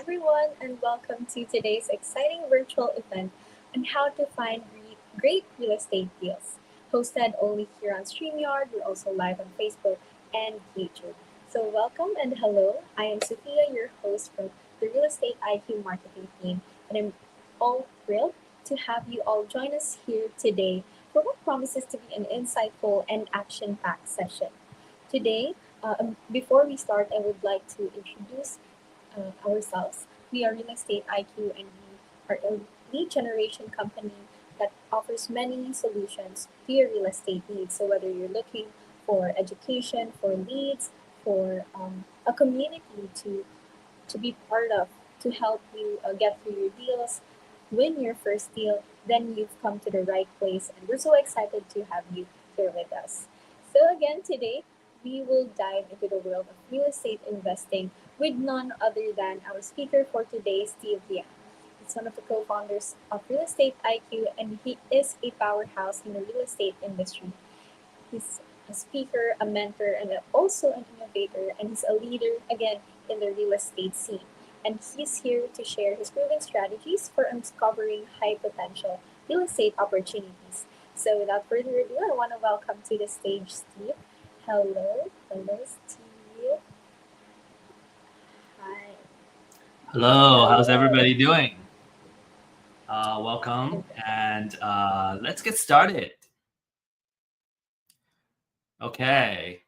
everyone, and welcome to today's exciting virtual event on how to find great real estate deals. Hosted only here on StreamYard, we're also live on Facebook and YouTube. So, welcome and hello. I am Sophia, your host from the Real Estate IQ Marketing team, and I'm all thrilled to have you all join us here today for what promises to be an insightful and action packed session. Today, before we start, I would like to introduce ourselves. We are Real Estate IQ, and we are a lead generation company that offers many solutions to your real estate needs. So whether you're looking for education, for leads, for a community to be part of, to help you get through your deals, win your first deal, then you've come to the right place. And we're so excited to have you here with us. So, again, today we will dive into the world of real estate investing with none other than our speaker for today, Steve Liang. He's one of the co founders of Real Estate IQ, and he is a powerhouse in the real estate industry. He's a speaker, a mentor, and also an innovator, and he's a leader again in the real estate scene. And he's here to share his proven strategies for uncovering high potential real estate opportunities. So, without further ado, I want to welcome to the stage Steve. Hello, Steve. Hi. Hello, how's Hello. everybody doing? Welcome, and let's get started. Okay.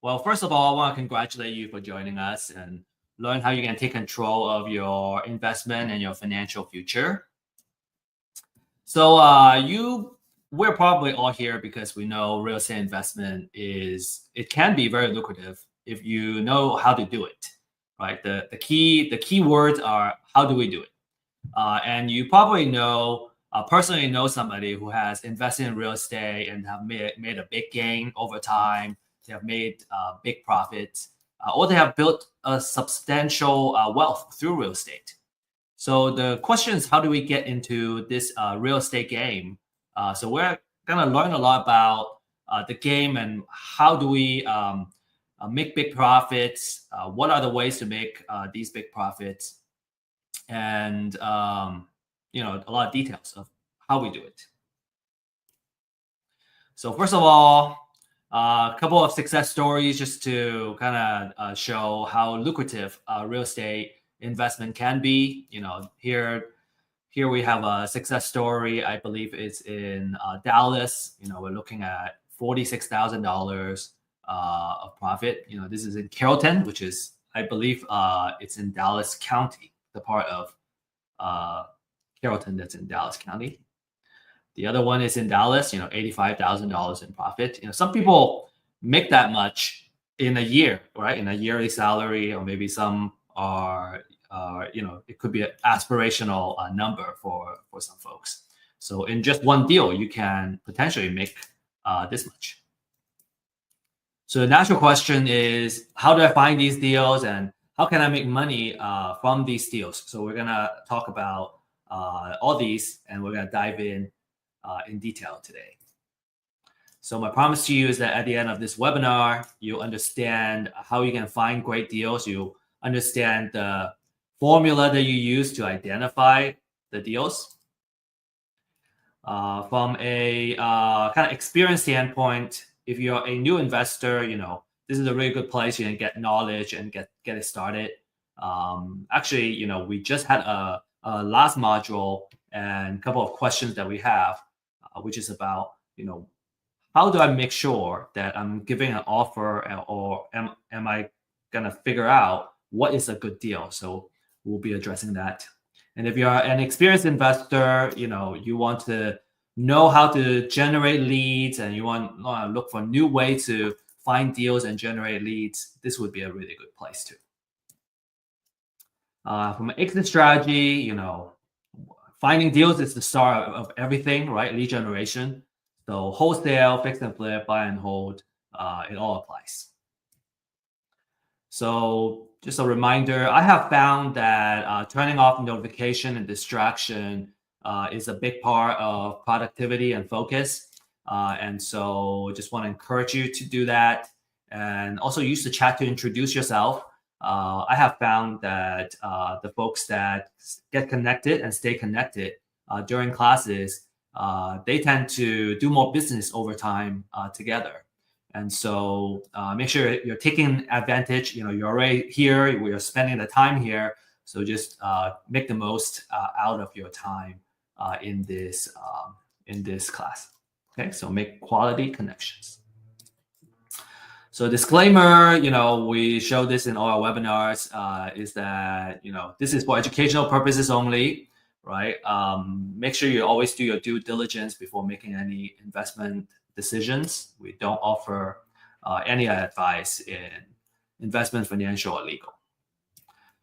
Well, first of all, I want to congratulate you for joining us and learn how you can take control of your investment and your financial future. So, we're probably all here because we know real estate investment it can be very lucrative if you know how to do it, right? The key words are how do we do it? And you probably personally know somebody who has invested in real estate and have made a big gain over time. They have made big profits, or they have built a substantial wealth through real estate. So the question is, how do we get into this real estate game? So we're going to learn a lot about the game and how do we make big profits. What are the ways to make these big profits? And a lot of details of how we do it. So first of all, a couple of success stories just to kind of show how lucrative real estate investment can be. Here we have a success story. I believe it's in Dallas. We're looking at $46,000 of profit. This is in Carrollton, which is, I believe, it's in Dallas County, the part of Carrollton that's in Dallas County. The other one is in Dallas, $85,000 in profit. Some people make that much in a year, right? In a yearly salary, or maybe some are, it could be an aspirational number for some folks. So in just one deal, you can potentially make this much. So the natural question is, how do I find these deals and how can I make money from these deals? So we're going to talk about all these, and we're going to dive in detail today. So my promise to you is that at the end of this webinar, you'll understand how you can find great deals. You'll understand the formula that you use to identify the deals. From a kind of experience standpoint, if you're a new investor, this is a really good place. You can get knowledge and get it started. Actually, we just had a last module and a couple of questions that we have, which is about, how do I make sure that I'm giving an offer, or am I gonna figure out what is a good deal? So we'll be addressing that. And if you're an experienced investor, you want to know how to generate leads and you want to look for new ways to find deals and generate leads, this would be a really good place too. From an exit strategy, finding deals is the start of everything, right? Lead generation. So wholesale, fix and flip, buy and hold, it all applies. So just a reminder, I have found that turning off notification and distraction is a big part of productivity and focus. And so just want to encourage you to do that. And also use the chat to introduce yourself. I have found that the folks that get connected and stay connected during classes, they tend to do more business over time together. And so make sure you're taking advantage. You're already here. We are spending the time here. So just make the most out of your time in this class. Okay, so make quality connections. So disclaimer, we show this in all our webinars, is that, this is for educational purposes only, right? Make sure you always do your due diligence before making any investment decisions. We don't offer any advice in investment, financial, or legal.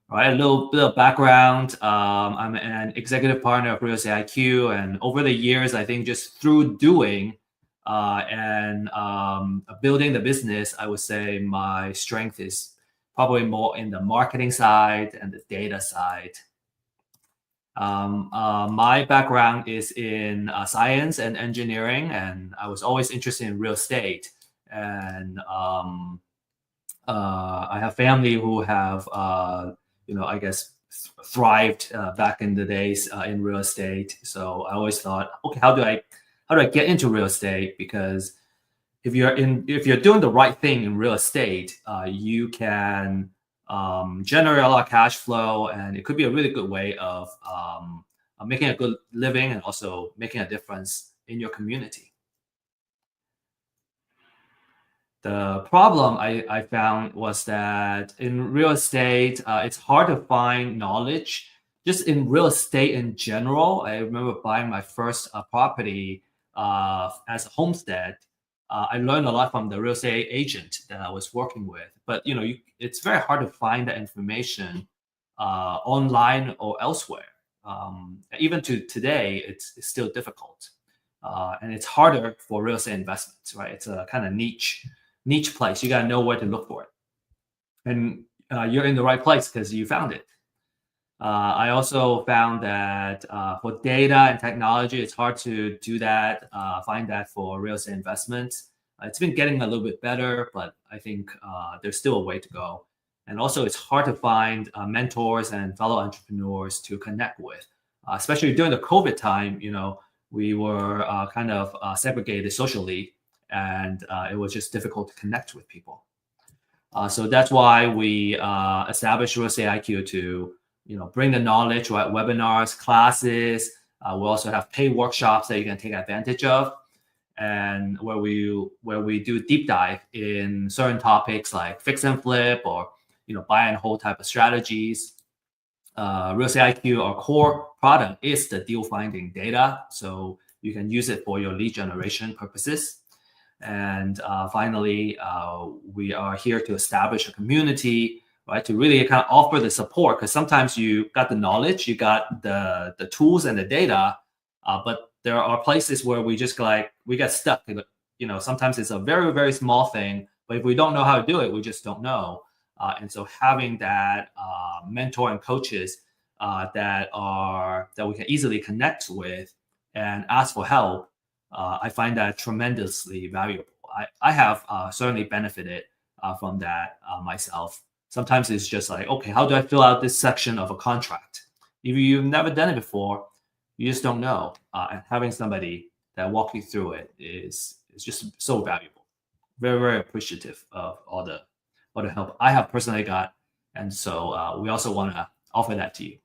All right, a little bit of background. I'm an executive partner of Real Estate IQ, and over the years, I think just through doing and building the business, I would say my strength is probably more in the marketing side and the data side. My background is in science and engineering, and I was always interested in real estate. And I have family who have, I guess, thrived back in the days in real estate. So I always thought, okay, how do I get into real estate? Because if you're doing the right thing in real estate, you can generate a lot of cash flow, and it could be a really good way of making a good living and also making a difference in your community. The problem I found was that in real estate, it's hard to find knowledge. Just in real estate in general, I remember buying my first property as a homestead. I learned a lot from the real estate agent that I was working with. But it's very hard to find that information online or elsewhere. Even to today, it's still difficult, and it's harder for real estate investments. Right? It's a kind of niche place. You got to know where to look for it, and you're in the right place because you found it. I also found that for data and technology, it's hard to do that, find that for real estate investments. It's been getting a little bit better, but I think there's still a way to go. And also, it's hard to find mentors and fellow entrepreneurs to connect with, especially during the COVID time. We were kind of segregated socially, and it was just difficult to connect with people. So that's why we established Real Estate IQ to bring the knowledge, right? Webinars, classes. We also have paid workshops that you can take advantage of, and where we do deep dive in certain topics like fix and flip or buy and hold type of strategies. Real Estate IQ, our core product, is the deal finding data, so you can use it for your lead generation purposes. And finally, we are here to establish a community, right, to really kind of offer the support, because sometimes you got the knowledge, you got the tools and the data, but there are places where we just we get stuck. Sometimes it's a very, very small thing, but if we don't know how to do it, we just don't know. And so having that mentor and coaches that we can easily connect with and ask for help, I find that tremendously valuable. I have certainly benefited from that myself. Sometimes it's just like, okay, how do I fill out this section of a contract? If you've never done it before, you just don't know. And having somebody that walk you through it is just so valuable. Very, very appreciative of all the help I have personally got. And so we also want to offer that to you.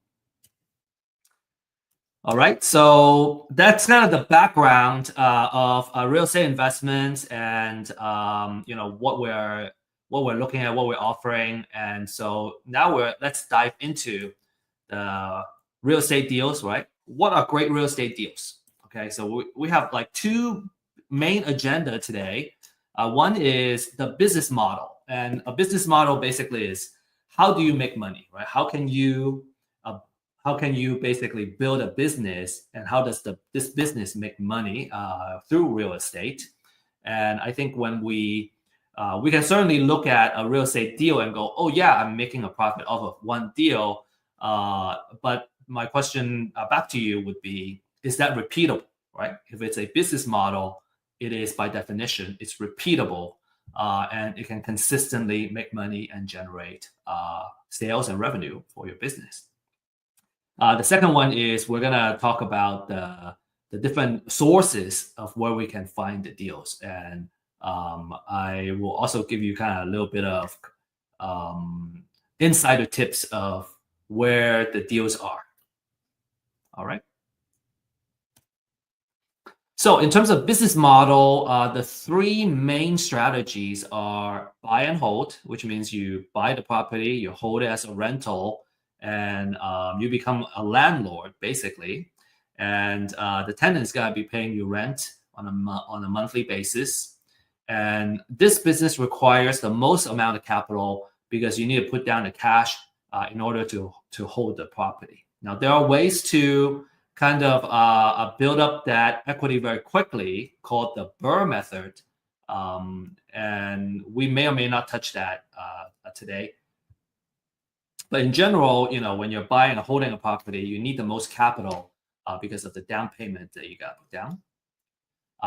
All right, so that's kind of the background of real estate investments, and what we're looking at, what we're offering. And so now let's dive into the real estate deals, right? What are great real estate deals? Okay, so we have like two main agenda today. One is the business model, and a business model basically is how do you make money, right? How can you basically build a business, and how does this business make money through real estate? And I think when we can certainly look at a real estate deal and go, oh yeah, I'm making a profit off of one deal. But my question back to you would be, is that repeatable, right? If it's a business model, it is by definition, it's repeatable. and it can consistently make money and generate sales and revenue for your business. The second one is we're gonna talk about the different sources of where we can find the deals, and I will also give you kind of a little bit of insider tips of where the deals are. All right. So in terms of business model, the three main strategies are buy and hold, which means you buy the property, you hold it as a rental, and you become a landlord basically. And the tenant is gonna be paying you rent on a monthly basis. And this business requires the most amount of capital because you need to put down the cash in order to hold the property. Now there are ways to kind of build up that equity very quickly, called the Burr method. And we may or may not touch that today. But in general, when you're buying or holding a property, you need the most capital because of the down payment that you got to put down.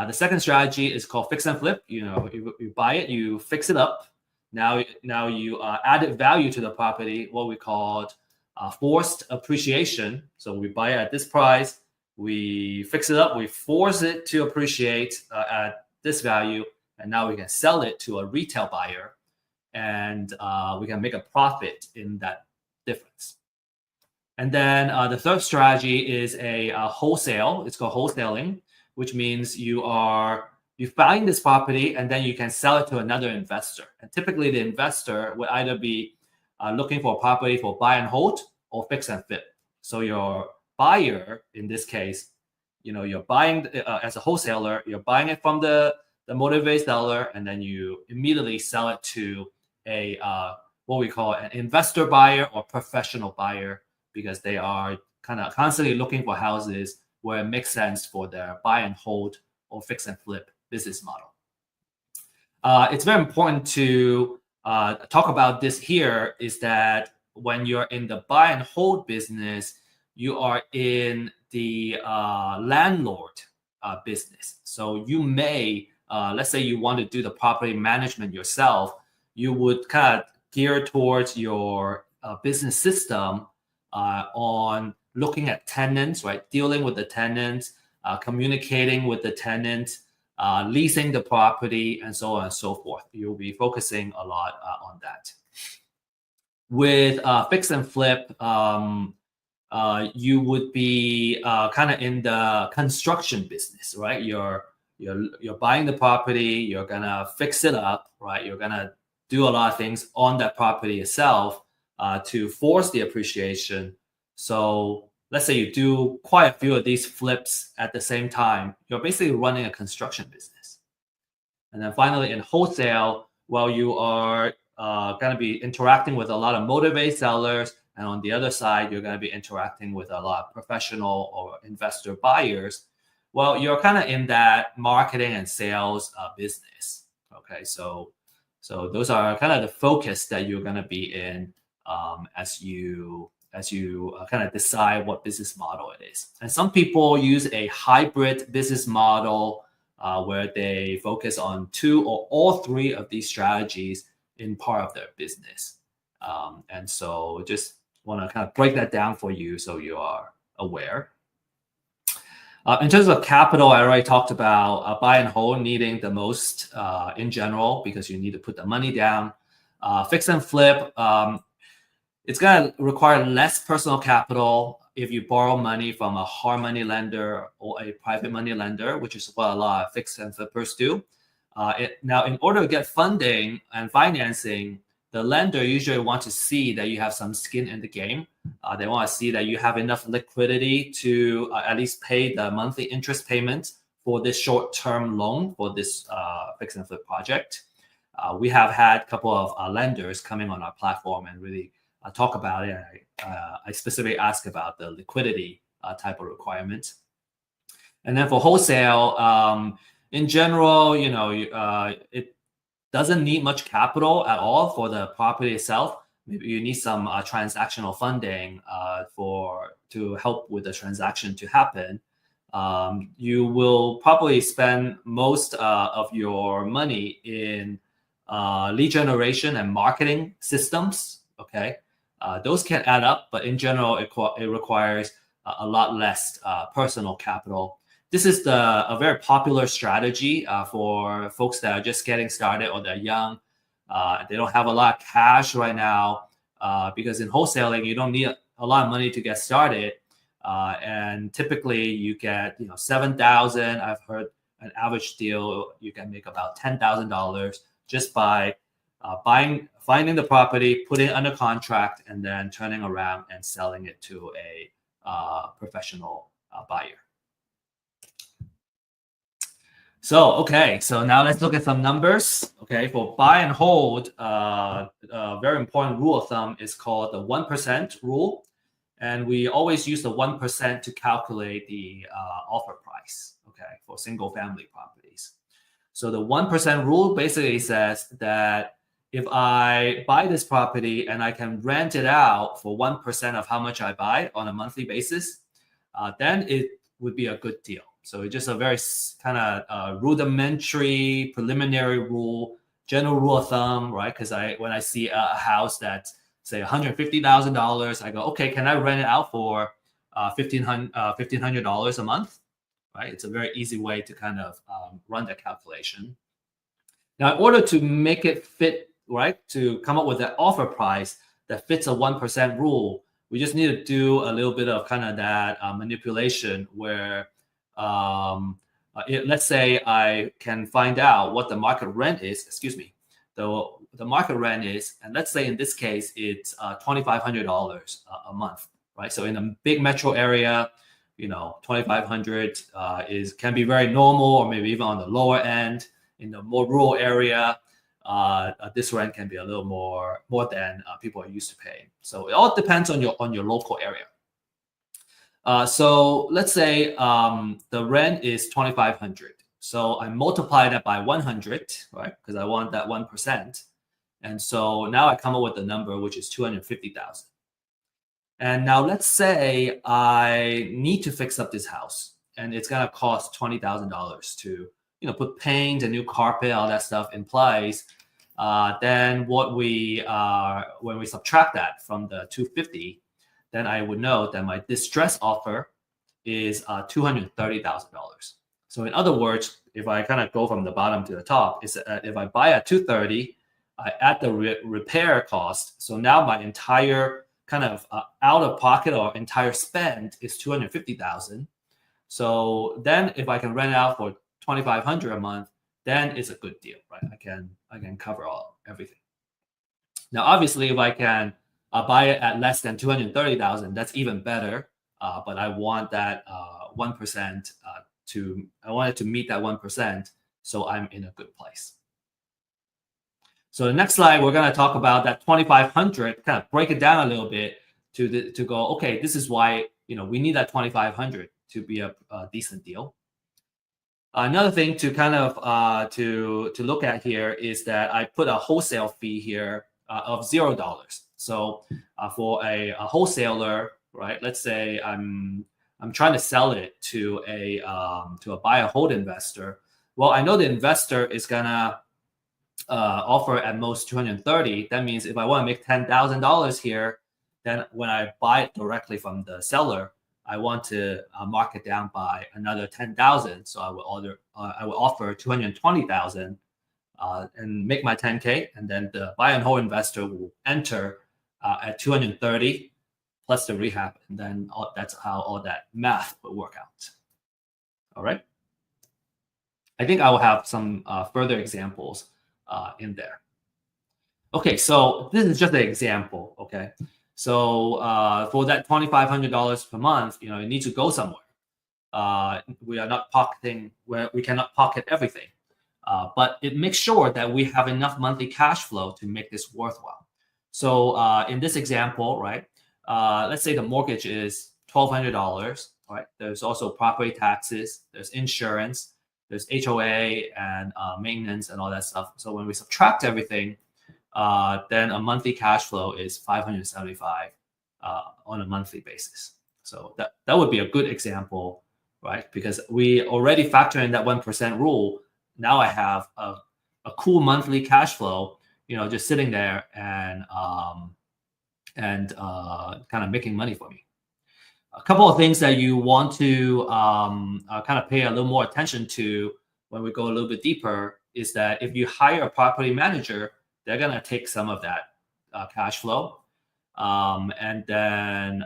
The second strategy is called fix and flip. You buy it, you fix it up. Now you added value to the property, what we called forced appreciation. So we buy it at this price, we fix it up, we force it to appreciate at this value, and now we can sell it to a retail buyer, and we can make a profit in that difference. And then the third strategy is a wholesale. It's called wholesaling, which means you find this property and then you can sell it to another investor. And typically the investor would either be looking for a property for buy and hold or fix and flip. So your buyer, in this case, you're buying as a wholesaler, you're buying it from the motivated seller, and then you immediately sell it to a what we call an investor buyer or professional buyer, because they are kind of constantly looking for houses where it makes sense for their buy and hold or fix and flip business model. It's very important to talk about this here, is that when you're in the buy and hold business, you are in the landlord business. So you may, let's say you want to do the property management yourself, you would kind of gear towards your business system on looking at tenants, right? Dealing with the tenants, communicating with the tenants, leasing the property, and so on and so forth. You'll be focusing a lot on that. With fix and flip, you would be kind of in the construction business, right? You're buying the property, you're gonna fix it up, right? You're gonna do a lot of things on that property itself to force the appreciation. So let's say you do quite a few of these flips at the same time, you're basically running a construction business. And then finally, in wholesale, well, you are going to be interacting with a lot of motivated sellers. And on the other side, you're going to be interacting with a lot of professional or investor buyers. Well, you're kind of in that marketing and sales business. Okay, so those are kind of the focus that you're going to be in as you kind of decide what business model it is. And some people use a hybrid business model where they focus on two or all three of these strategies in part of their business. And so just want to kind of break that down for you so you are aware. In terms of capital, I already talked about buy and hold needing the most in general, because you need to put the money down. Fix and flip, it's going to require less personal capital if you borrow money from a hard money lender or a private money lender, which is what a lot of fix and flippers do. Now, in order to get funding and financing, the lender usually wants to see that you have some skin in the game. They want to see that you have enough liquidity to at least pay the monthly interest payments for this short-term loan for this fix and flip project. We have had a couple of lenders coming on our platform and really talk about it. I specifically ask about the liquidity type of requirements. And then for wholesale, in general, it doesn't need much capital at all for the property itself. Maybe you need some transactional funding to help with the transaction to happen. You will probably spend most of your money in lead generation and marketing systems. Okay, those can add up, but in general, it requires a lot less personal capital. This is a very popular strategy for folks that are just getting started or they're young. They don't have a lot of cash right now because in wholesaling, you don't need a lot of money to get started. And typically you get 7,000. I've heard an average deal you can make about $10,000 just by finding the property, putting it under contract, and then turning around and selling it to a professional buyer. So, okay, so now let's look at some numbers. Okay, for buy and hold, a very important rule of thumb is called the 1% rule. And we always use the 1% to calculate the offer price, okay, for single family properties. So the 1% rule basically says that if I buy this property and I can rent it out for 1% of how much I buy on a monthly basis, then it would be a good deal. So it's just a very kind of rudimentary, preliminary rule, general rule of thumb, right? Because when I see a house that's say $150,000, I go, okay, can I rent it out for $1,500 a month? Right? It's a very easy way to kind of run that calculation. Now, in order to make it fit, right, to come up with that offer price that fits a 1% rule, we just need to do a little bit of kind of that manipulation where let's say I can find out what the market rent is, the market rent is, and let's say in this case, it's $2,500 a month, right? So in a big metro area, $2,500 can be very normal, or maybe even on the lower end. In the more rural area, this rent can be a little more than people are used to paying. So it all depends on your local area. So let's say the rent is $2,500. So I multiply that by 100, right? Because I want that 1%. And so now I come up with a number which is 250,000. And now let's say I need to fix up this house, and it's gonna cost $20,000 to put paint, a new carpet, all that stuff in place. Then when we subtract that from the 250, then I would know that my distress offer is $230,000. So in other words, if I kind of go from the bottom to the top, is if I buy at 230, I add the repair cost. So now my entire kind of out of pocket or entire spend is 250,000. So then if I can rent it out for 2,500 a month, then it's a good deal, right? I can cover everything. Now, obviously, if I can buy it at less than 230,000, that's even better. But I want that 1% I want it to meet that 1%, so I'm in a good place. So the next slide, we're going to talk about that 2,500, kind of break it down a little bit to go, okay, this is why we need that 2,500 to be a decent deal. Another thing to kind of to look at here is that I put a wholesale fee here of $0. So for a wholesaler, right? Let's say I'm trying to sell it to a buy and hold investor. Well, I know the investor is gonna offer at most 230. That means if I want to make $10,000 here, then when I buy it directly from the seller, I want to mark it down by another 10,000. So I will offer 220,000 and make my 10K, and then the buy and hold investor will enter at 230 plus the rehab, and then that's how all that math will work out. All right. I think I will have some further examples in there. Okay, so this is just an example. Okay, so for that $2,500 per month, it needs to go somewhere. We are not pocketing where we cannot pocket everything, but it makes sure that we have enough monthly cash flow to make this worthwhile. So in this example, right, let's say the mortgage is $1,200. Right, there's also property taxes, there's insurance, there's HOA and maintenance and all that stuff. So when we subtract everything, then a monthly cash flow is $575 on a monthly basis. So that would be a good example, right? Because we already factor in that 1% rule. Now I have a cool monthly cash flow, just sitting there and kind of making money for me. A couple of things that you want to kind of pay a little more attention to when we go a little bit deeper is that if you hire a property manager, they're going to take some of that cash flow. And then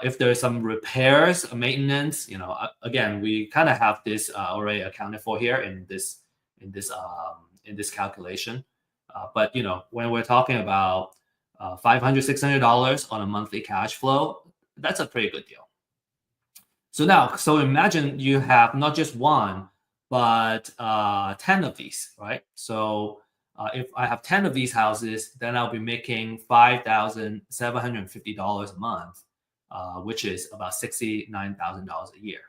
if there's some repairs, maintenance, again, we kind of have this already accounted for here in this calculation. But when we're talking about $500, $600 on a monthly cash flow, that's a pretty good deal. So imagine you have not just one, but 10 of these, right? So if I have 10 of these houses, then I'll be making $5,750 a month, which is about $69,000 a year.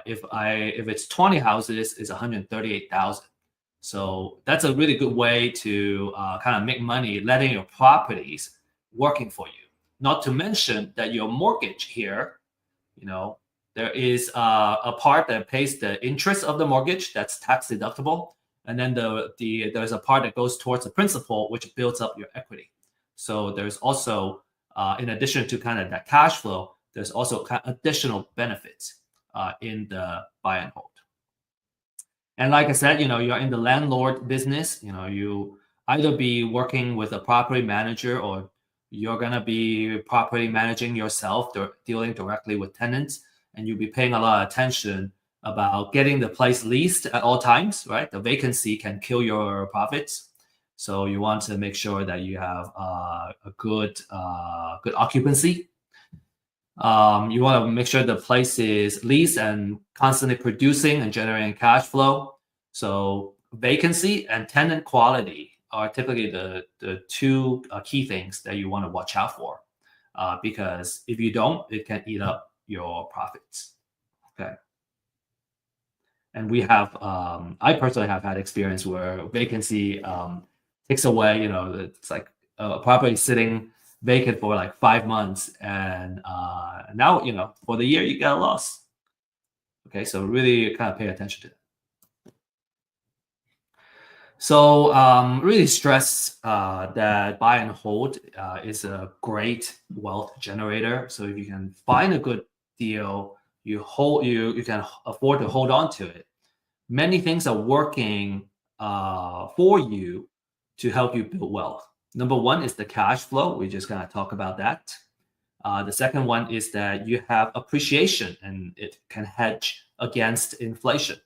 If it's 20 houses, it's $138,000. So that's a really good way to kind of make money, letting your properties working for you. Not to mention that your mortgage here, there is a part that pays the interest of the mortgage that's tax deductible, and then there's a part that goes towards the principal, which builds up your equity. So there's also, in addition to kind of that cash flow, there's also kind of additional benefits in the buy and hold. And like I said, you're in the landlord business. You either be working with a property manager or you're going to be property managing yourself, dealing directly with tenants, and you'll be paying a lot of attention about getting the place leased at all times, right? The vacancy can kill your profits. So you want to make sure that you have a good occupancy. You want to make sure the place is leased and constantly producing and generating cash flow. So vacancy and tenant quality are typically the two key things that you want to watch out for, because if you don't, it can eat up your profits. Okay. And we have, I personally have had experience where vacancy takes away, it's like a property sitting vacant for like 5 months, and now, for the year you get a loss. Okay, so really kind of pay attention to it. So really stress that buy and hold is a great wealth generator. So if you can find a good deal, you can afford to hold on to it. Many things are working for you to help you build wealth. Number one is the cash flow. We just kind of talk about that. The second one is that you have appreciation, and it can hedge against inflation.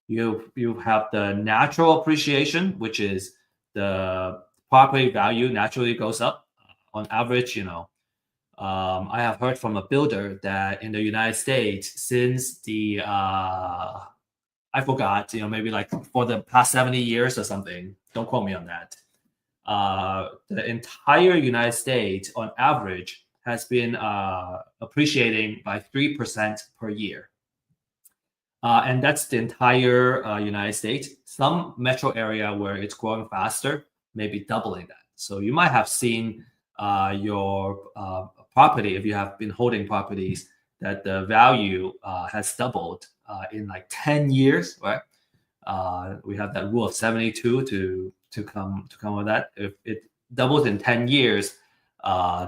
You have the natural appreciation, which is the property value naturally goes up. On average, I have heard from a builder that in the United States, since the I forgot, maybe like for the past 70 years or something, don't quote me on that. The entire United States, on average, has been appreciating by 3% per year. And that's the entire United States. Some metro area where it's growing faster, maybe doubling that. So you might have seen your property, if you have been holding properties, that the value has doubled in like 10 years, right? We have that rule of 72 to come with that. If it doubles in 10 years,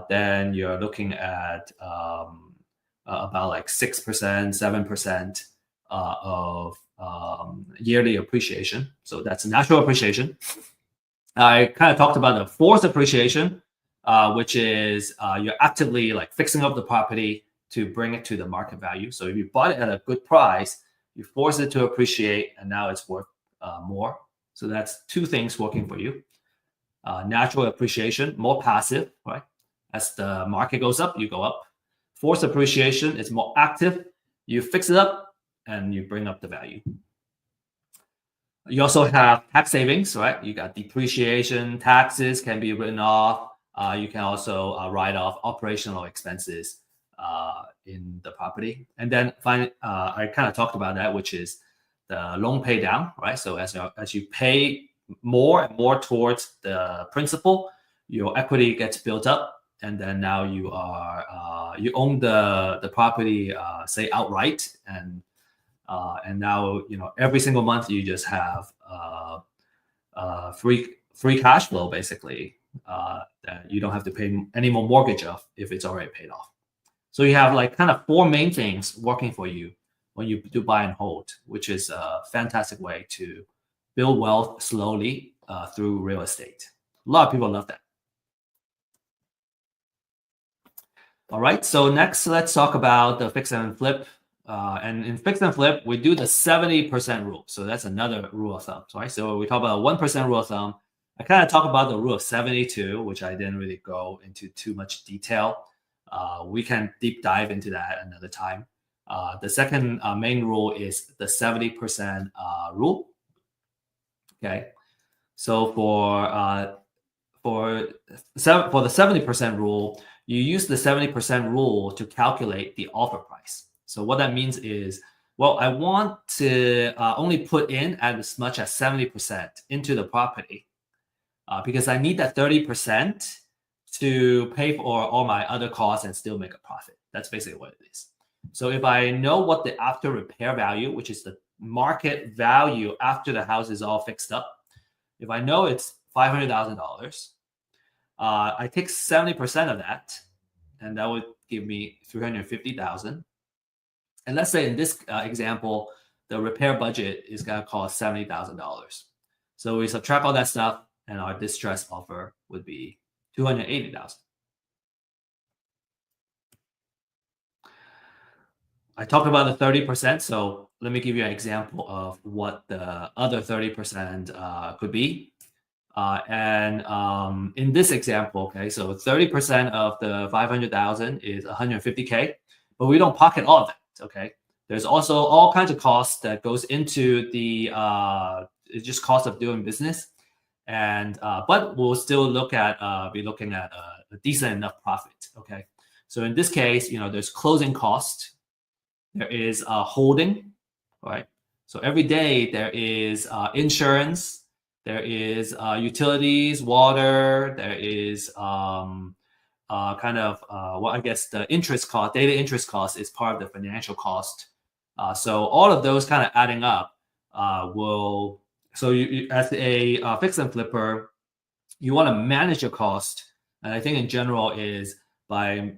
then you're looking at about like 6%, 7% of yearly appreciation. So that's natural appreciation. I kind of talked about the forced appreciation, which is you're actively like fixing up the property to bring it to the market value. So if you bought it at a good price, you force it to appreciate, and now it's worth more. So that's two things working for you. Natural appreciation, more passive, right? As the market goes up, you go up. Forced appreciation is more active. You fix it up and you bring up the value. You also have tax savings, right? You got depreciation, taxes can be written off. You can also write off operational expenses in the property. And then finally, I kind of talked about that, which is the loan pay down, right? So as you pay more and more towards the principal, your equity gets built up, and then now you own the property, say outright, and And now, every single month you just have free cash flow, basically, that you don't have to pay any more mortgage of if it's already paid off. So you have like kind of four main things working for you when you do buy and hold, which is a fantastic way to build wealth slowly through real estate. A lot of people love that. All right, so next let's talk about the fix and flip. And in fix and flip, we do the 70% rule. So that's another rule of thumb, right? So we talk about a 1% rule of thumb. I kind of talk about the rule of 72, which I didn't really go into too much detail. We can deep dive into that another time. The second main rule is the 70% rule. Okay, so for the 70% rule, you use the 70% rule to calculate the offer price. So what that means is, well, I want to only put in as much as 70% into the property because I need that 30% to pay for all my other costs and still make a profit. That's basically what it is. So if I know what the after repair value, which is the market value after the house is all fixed up, if I know it's $500,000, I take 70% of that, and that would give me $350,000. And let's say in this example, the repair budget is going to cost $70,000. So we subtract all that stuff, and our distress offer would be $280,000. I talked about the 30%, so let me give you an example of what the other 30% could be. In this example, okay, so 30% of the 500,000 is 150K, but we don't pocket all of that. Okay, there's also all kinds of costs that goes into the just cost of doing business, and but we'll still be looking at a decent enough profit. Okay, so in this case, there's closing cost, there is holding, right? So every day there is insurance. There is utilities, water. There is I guess the interest cost, daily interest cost is part of the financial cost. So all of those kind of adding up will. So you as a fix and flipper, you want to manage your cost, and I think in general is by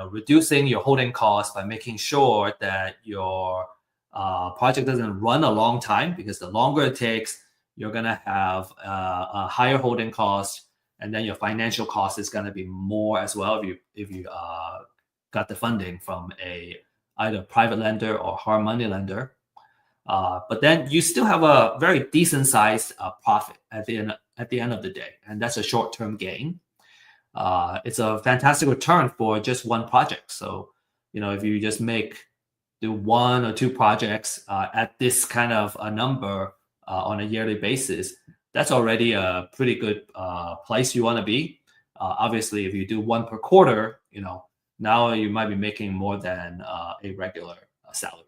reducing your holding costs by making sure that your project doesn't run a long time, because the longer it takes, you're going to have a higher holding cost, and then your financial cost is going to be more as well if you got the funding from either private lender or hard money lender. But then you still have a very decent sized profit at the end of the day, and that's a short-term gain. It's a fantastic return for just one project. So if you just do one or two projects at this kind of a number on a yearly basis, that's already a pretty good place you want to be. Obviously, if you do one per quarter, now you might be making more than a regular salary.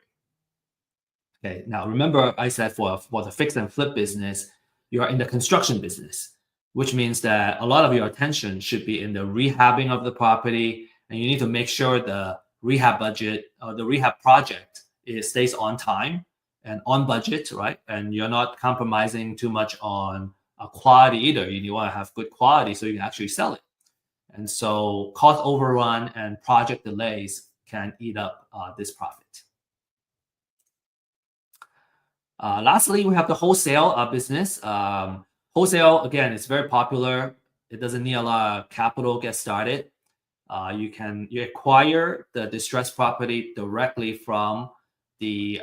Okay, now remember I said for the fix and flip business, you are in the construction business, which means that a lot of your attention should be in the rehabbing of the property, and you need to make sure the rehab budget or the rehab project stays on time and on budget, right? And you're not compromising too much on quality either. You want to have good quality so you can actually sell it. And so cost overrun and project delays can eat up this profit. Lastly, we have the wholesale business. Wholesale, again, is very popular. It doesn't need a lot of capital to get started. You acquire the distressed property directly from the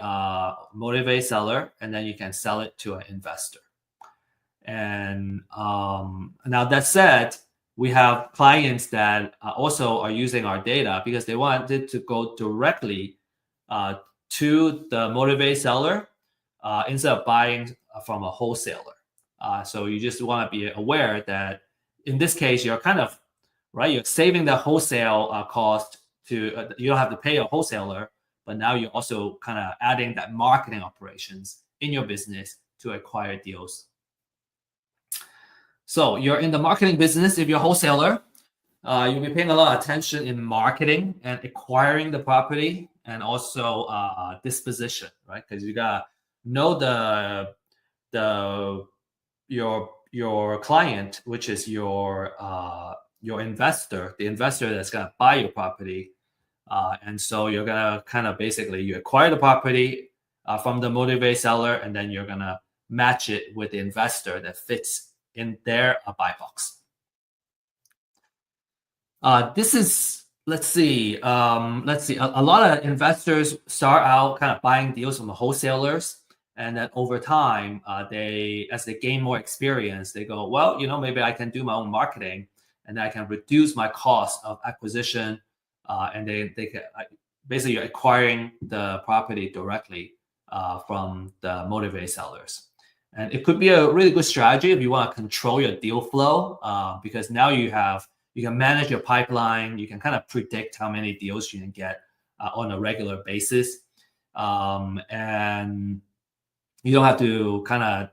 motivated seller, and then you can sell it to an investor. And now that said, we have clients that also are using our data because they wanted to go directly to the motivated seller instead of buying from a wholesaler. So you just want to be aware that in this case, you're kind of you're saving the wholesale cost to you don't have to pay a wholesaler, but now you're also kind of adding that marketing operations in your business to acquire deals. So you're in the marketing business. If you're a wholesaler, you'll be paying a lot of attention in marketing and acquiring the property. and also disposition, right? Because you gotta know the your client, which is your investor, the investor that's gonna buy your property. And so you're gonna kind of basically you acquire the property from the motivated seller, and then you're gonna match it with the investor that fits in their buy box. This is let's see. A lot of investors start out kind of buying deals from the wholesalers, and then over time, as they gain more experience, they go, well, maybe I can do my own marketing, and I can reduce my cost of acquisition, and they can basically you're acquiring the property directly from the motivated sellers. And it could be a really good strategy if you want to control your deal flow, because now you can manage your pipeline. You can kind of predict how many deals you can get on a regular basis. And you don't have to kind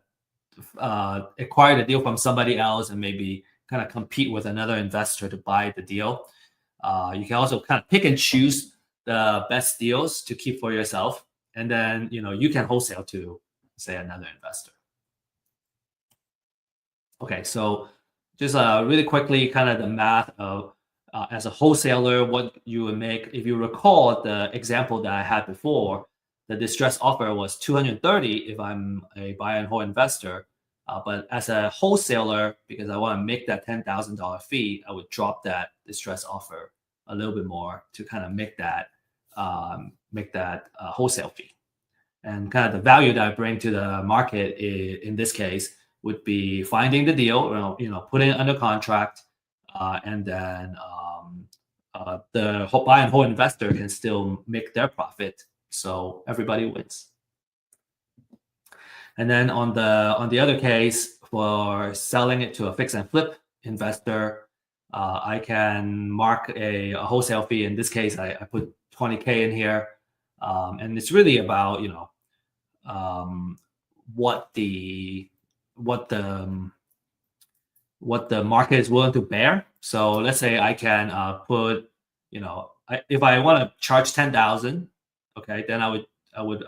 of acquire the deal from somebody else and maybe kind of compete with another investor to buy the deal. You can also kind of pick and choose the best deals to keep for yourself. And then, you can wholesale to, say, another investor. Okay, so just really quickly, kind of the math of as a wholesaler, what you would make. If you recall the example that I had before, the distress offer was 230 if I'm a buy and hold investor. But as a wholesaler, because I want to make that $10,000 fee, I would drop that distress offer a little bit more to kind of make that wholesale fee. And kind of the value that I bring to the market in this case would be finding the deal, putting it under contract, and then the buy and hold investor can still make their profit, so everybody wins. And then on the other case, for selling it to a fix and flip investor, I can mark a wholesale fee. In this case, I put $20K in here, and it's really about what the market is willing to bear. So let's say I can put, if I want to charge 10,000, okay, then I would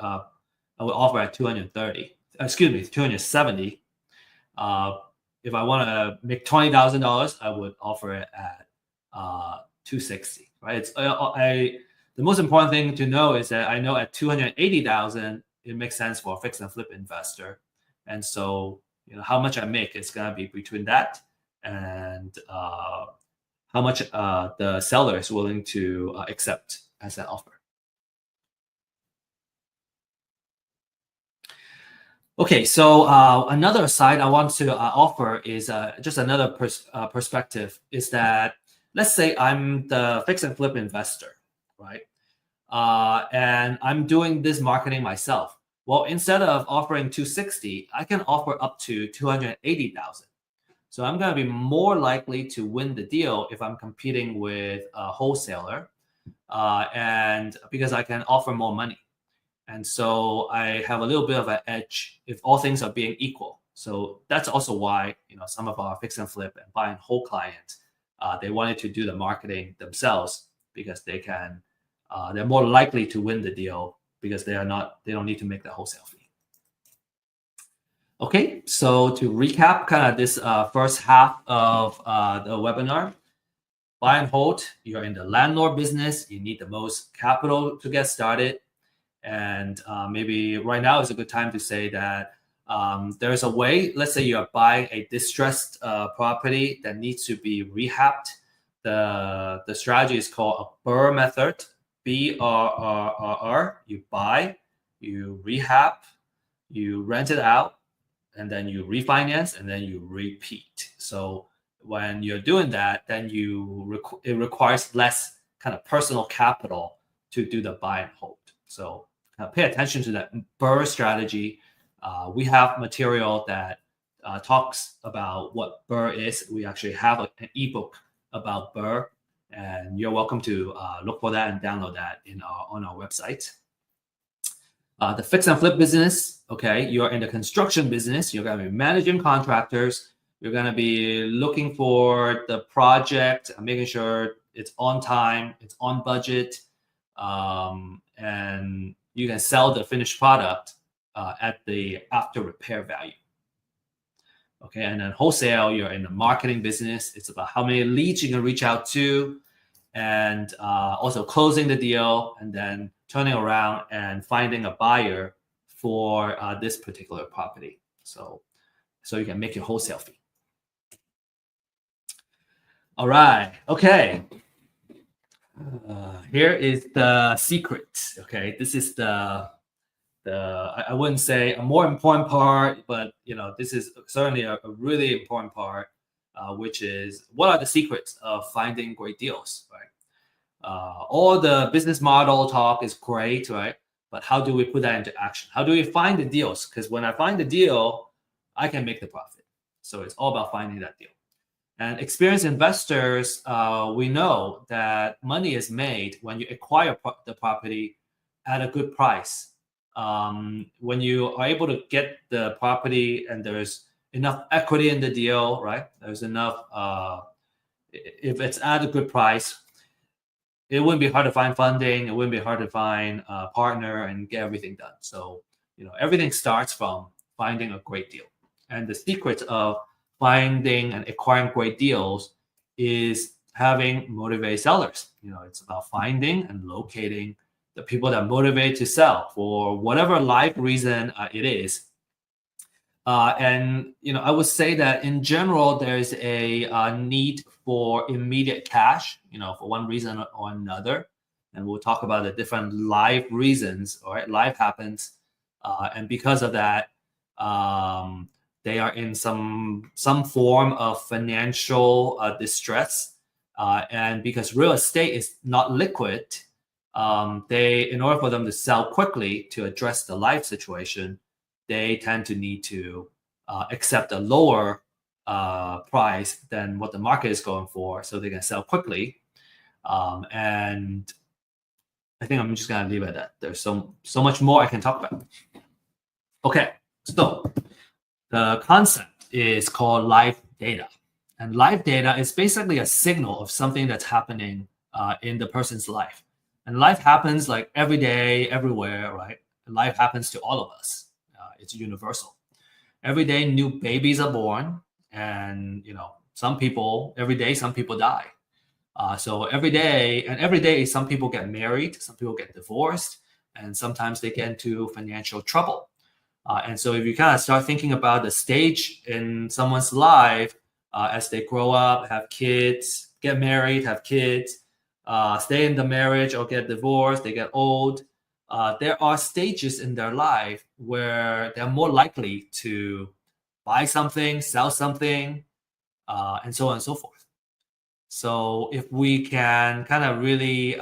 offer at 230. Excuse me, 270. If I want to make $20,000, I would offer it at 260. Right? The most important thing to know is that I know at 280,000 it makes sense for a fix and flip investor, and so how much I make is gonna be between that and how much the seller is willing to accept as an offer. Okay, so another side I want to offer is just another perspective, is that let's say I'm the fix and flip investor, right? And I'm doing this marketing myself. Well, instead of offering 260, I can offer up to 280,000. So I'm going to be more likely to win the deal if I'm competing with a wholesaler, and because I can offer more money. And so I have a little bit of an edge if all things are being equal. So that's also why some of our fix and flip and buy and hold clients, they wanted to do the marketing themselves, because they're more likely to win the deal because they don't need to make the wholesale fee. Okay, so to recap kind of this first half of the webinar, buy and hold, you're in the landlord business, you need the most capital to get started. And maybe right now is a good time to say that there's a way, let's say you're buying a distressed property that needs to be rehabbed. The strategy is called a BRRRR method, BRRRR. You buy, you rehab, you rent it out, and then you refinance, and then you repeat. So when you're doing that, then it requires less kind of personal capital to do the buy and hold. So pay attention to that BRRRR strategy. We have material that talks about what BRRRR is. We actually have an ebook about BRRRR, and you're welcome to look for that and download that on our website. The fix and flip business, okay, you're in the construction business. You're going to be managing contractors. You're going to be looking for the project, making sure it's on time, it's on budget, and you can sell the finished product at the after repair value. Okay, and then wholesale, you're in the marketing business. It's about how many leads you can reach out to, and also closing the deal, and then turning around and finding a buyer for this particular property. So you can make your wholesale fee. All right. Okay. Here is the secret. Okay, this is the I wouldn't say a more important part, but this is certainly a really important part, which is what are the secrets of finding great deals, right? All the business model talk is great, right? But how do we put that into action? How do we find the deals? Because when I find the deal, I can make the profit. So it's all about finding that deal. And experienced investors, we know that money is made when you acquire the property at a good price. When you are able to get the property and there's enough equity in the deal, right? There's enough, if it's at a good price, it wouldn't be hard to find funding. It wouldn't be hard to find a partner and get everything done. So, everything starts from finding a great deal. And the secret of finding and acquiring great deals is having motivated sellers. It's about finding and locating the people that motivate to sell for whatever life reason it is. And I would say that in general, there's a need for immediate cash, for one reason or another. And we'll talk about the different life reasons. All right, life happens, and because of that, they are in some form of financial distress. And because real estate is not liquid, in order for them to sell quickly to address the life situation, they tend to need to accept a lower price than what the market is going for, so they can sell quickly. And I think I'm just gonna leave it at that. There's so much more I can talk about. Okay, so the concept is called live data, and live data is basically a signal of something that's happening in the person's life. And life happens like every day, everywhere, right? And life happens to all of us. It's universal. Every day, new babies are born, and some people die. So every day, some people get married, some people get divorced, and sometimes they get into financial trouble. And so if you kind of start thinking about the stage in someone's life as they grow up, have kids, get married, have kids, stay in the marriage or get divorced, they get old. There are stages in their life where they're more likely to buy something, sell something, and so on and so forth. So if we can kind of really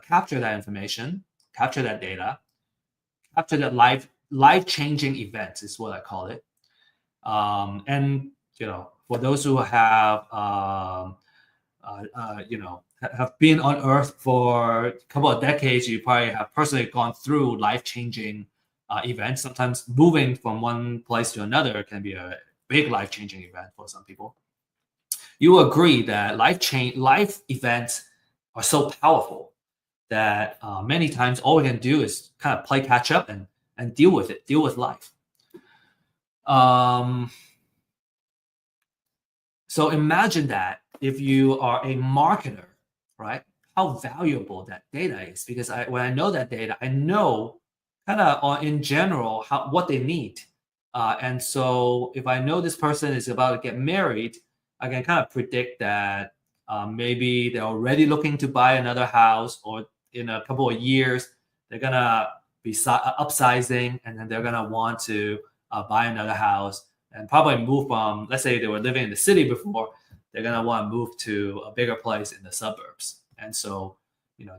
capture that information, capture that data, capture that life-changing events is what I call it. And for those who have have been on Earth for a couple of decades, you probably have personally gone through life-changing events. Sometimes moving from one place to another can be a big life-changing event for some people. You agree that life events are so powerful that many times all we can do is kind of play catch up and deal with it, deal with life. So imagine that if you are a marketer, right? How valuable that data is, because when I know that data, I know kind of in general what they need. And so if I know this person is about to get married, I can kind of predict that maybe they're already looking to buy another house, or in a couple of years, they're going to be upsizing, and then they're going to want to buy another house and probably move from, let's say they were living in the city before, they're going to want to move to a bigger place in the suburbs. And so,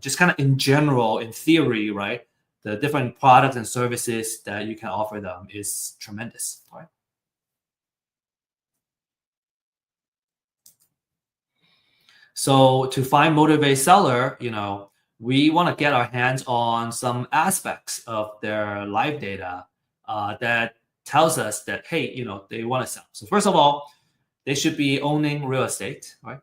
just kind of in general, in theory, right, the different products and services that you can offer them is tremendous, right? So to find motivated seller, we want to get our hands on some aspects of their live data that tells us that, hey, they want to sell. So first of all, they should be owning real estate, right?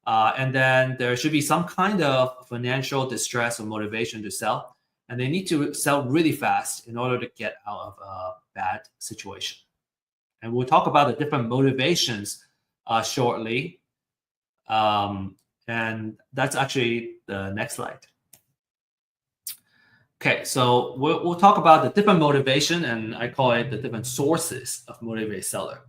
And then there should be some kind of financial distress or motivation to sell. and they need to sell really fast in order to get out of a bad situation. And we'll talk about the different motivations shortly. And that's actually the next slide. Okay, so we'll talk about the different motivation, and I call it the different sources of motivated seller.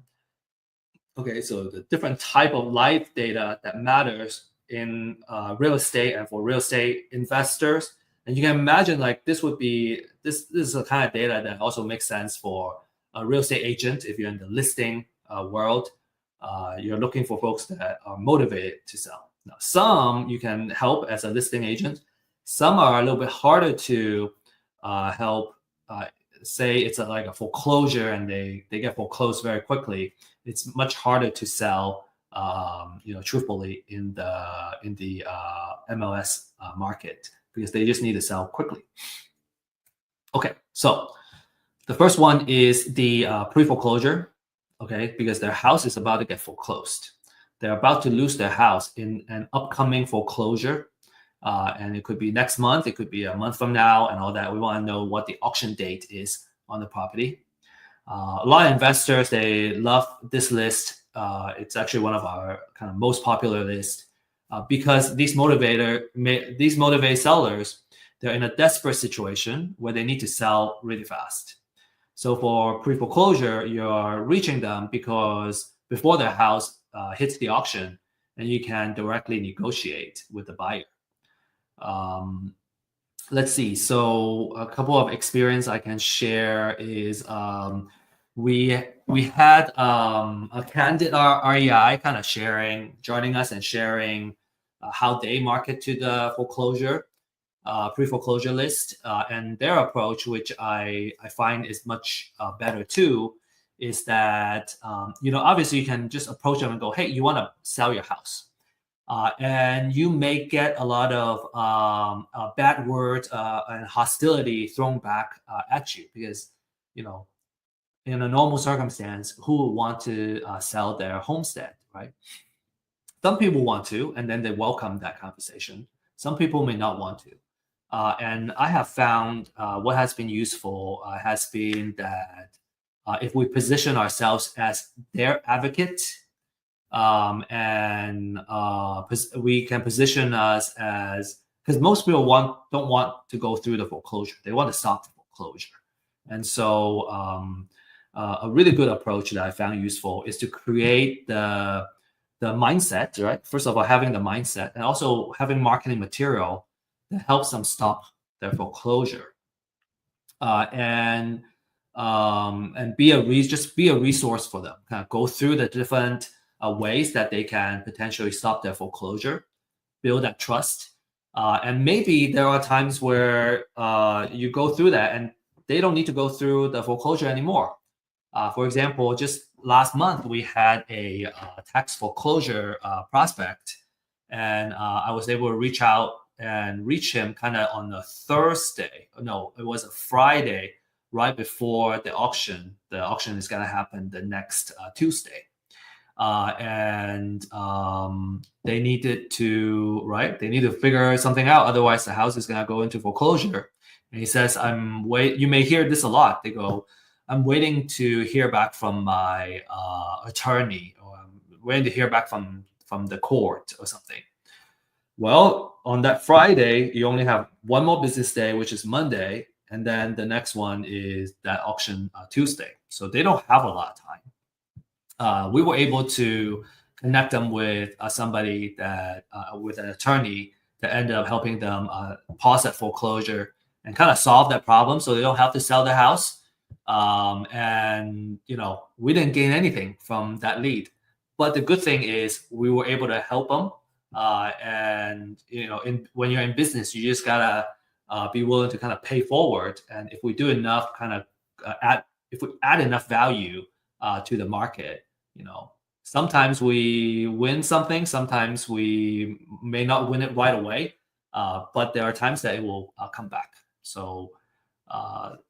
Okay, so the different type of live data that matters in real estate and for real estate investors. And you can imagine like this is the kind of data that also makes sense for a real estate agent. If you're in the listing world, you're looking for folks that are motivated to sell. Now, some you can help as a listing agent. Some are a little bit harder to help. Say it's like a foreclosure and they get foreclosed very quickly. It's much harder to sell, truthfully in the MLS market because they just need to sell quickly. Okay, so the first one is the pre-foreclosure. Okay, because their house is about to get foreclosed. They're about to lose their house in an upcoming foreclosure. And it could be next month, it could be a month from now, and all that. We want to know what the auction date is on the property. A lot of investors, they love this list. It's actually one of our kind of most popular lists because these motivated sellers, they're in a desperate situation where they need to sell really fast. So for pre-foreclosure, you're reaching them because before their house hits the auction, and you can directly negotiate with the buyer. Let's see. So a couple of experience I can share is we had a candid REI kind of joining us and sharing how they market to the foreclosure pre-foreclosure list, and their approach, which I find is much better too, is that obviously you can just approach them and go, hey, you want to sell your house. And you may get a lot of bad words and hostility thrown back at you because, in a normal circumstance, who would want to sell their homestead, right? Some people want to, and then they welcome that conversation. Some people may not want to. And I have found what has been useful has been that if we position ourselves as their advocate, we can position us as, because most people don't want to go through the foreclosure. They want to stop the foreclosure. And so a really good approach that I found useful is to create the mindset, right? First of all, having the mindset and also having marketing material that helps them stop their foreclosure. And be a resource for them. Kind of go through the different ways that they can potentially stop their foreclosure, build that trust. And maybe there are times where you go through that and they don't need to go through the foreclosure anymore. For example, just last month, we had a tax foreclosure prospect, and I was able to reach out and reach him kind of on a Thursday. No, it was a Friday right before the auction. The auction is going to happen the next Tuesday. And they needed to figure something out. Otherwise, the house is going to go into foreclosure. And he says, you may hear this a lot. They go, I'm waiting to hear back from my attorney, or I'm waiting to hear back from the court or something. Well, on that Friday, you only have one more business day, which is Monday. And then the next one is that auction Tuesday. So they don't have a lot of time. We were able to connect them with somebody that, with an attorney that ended up helping them pause that foreclosure and kind of solve that problem so they don't have to sell the house. And, we didn't gain anything from that lead. But the good thing is we were able to help them. And when you're in business, you just gotta be willing to kind of pay forward. And if we do enough, if we add enough value to the market, sometimes we win something, sometimes we may not win it right away, but there are times that it will come back. So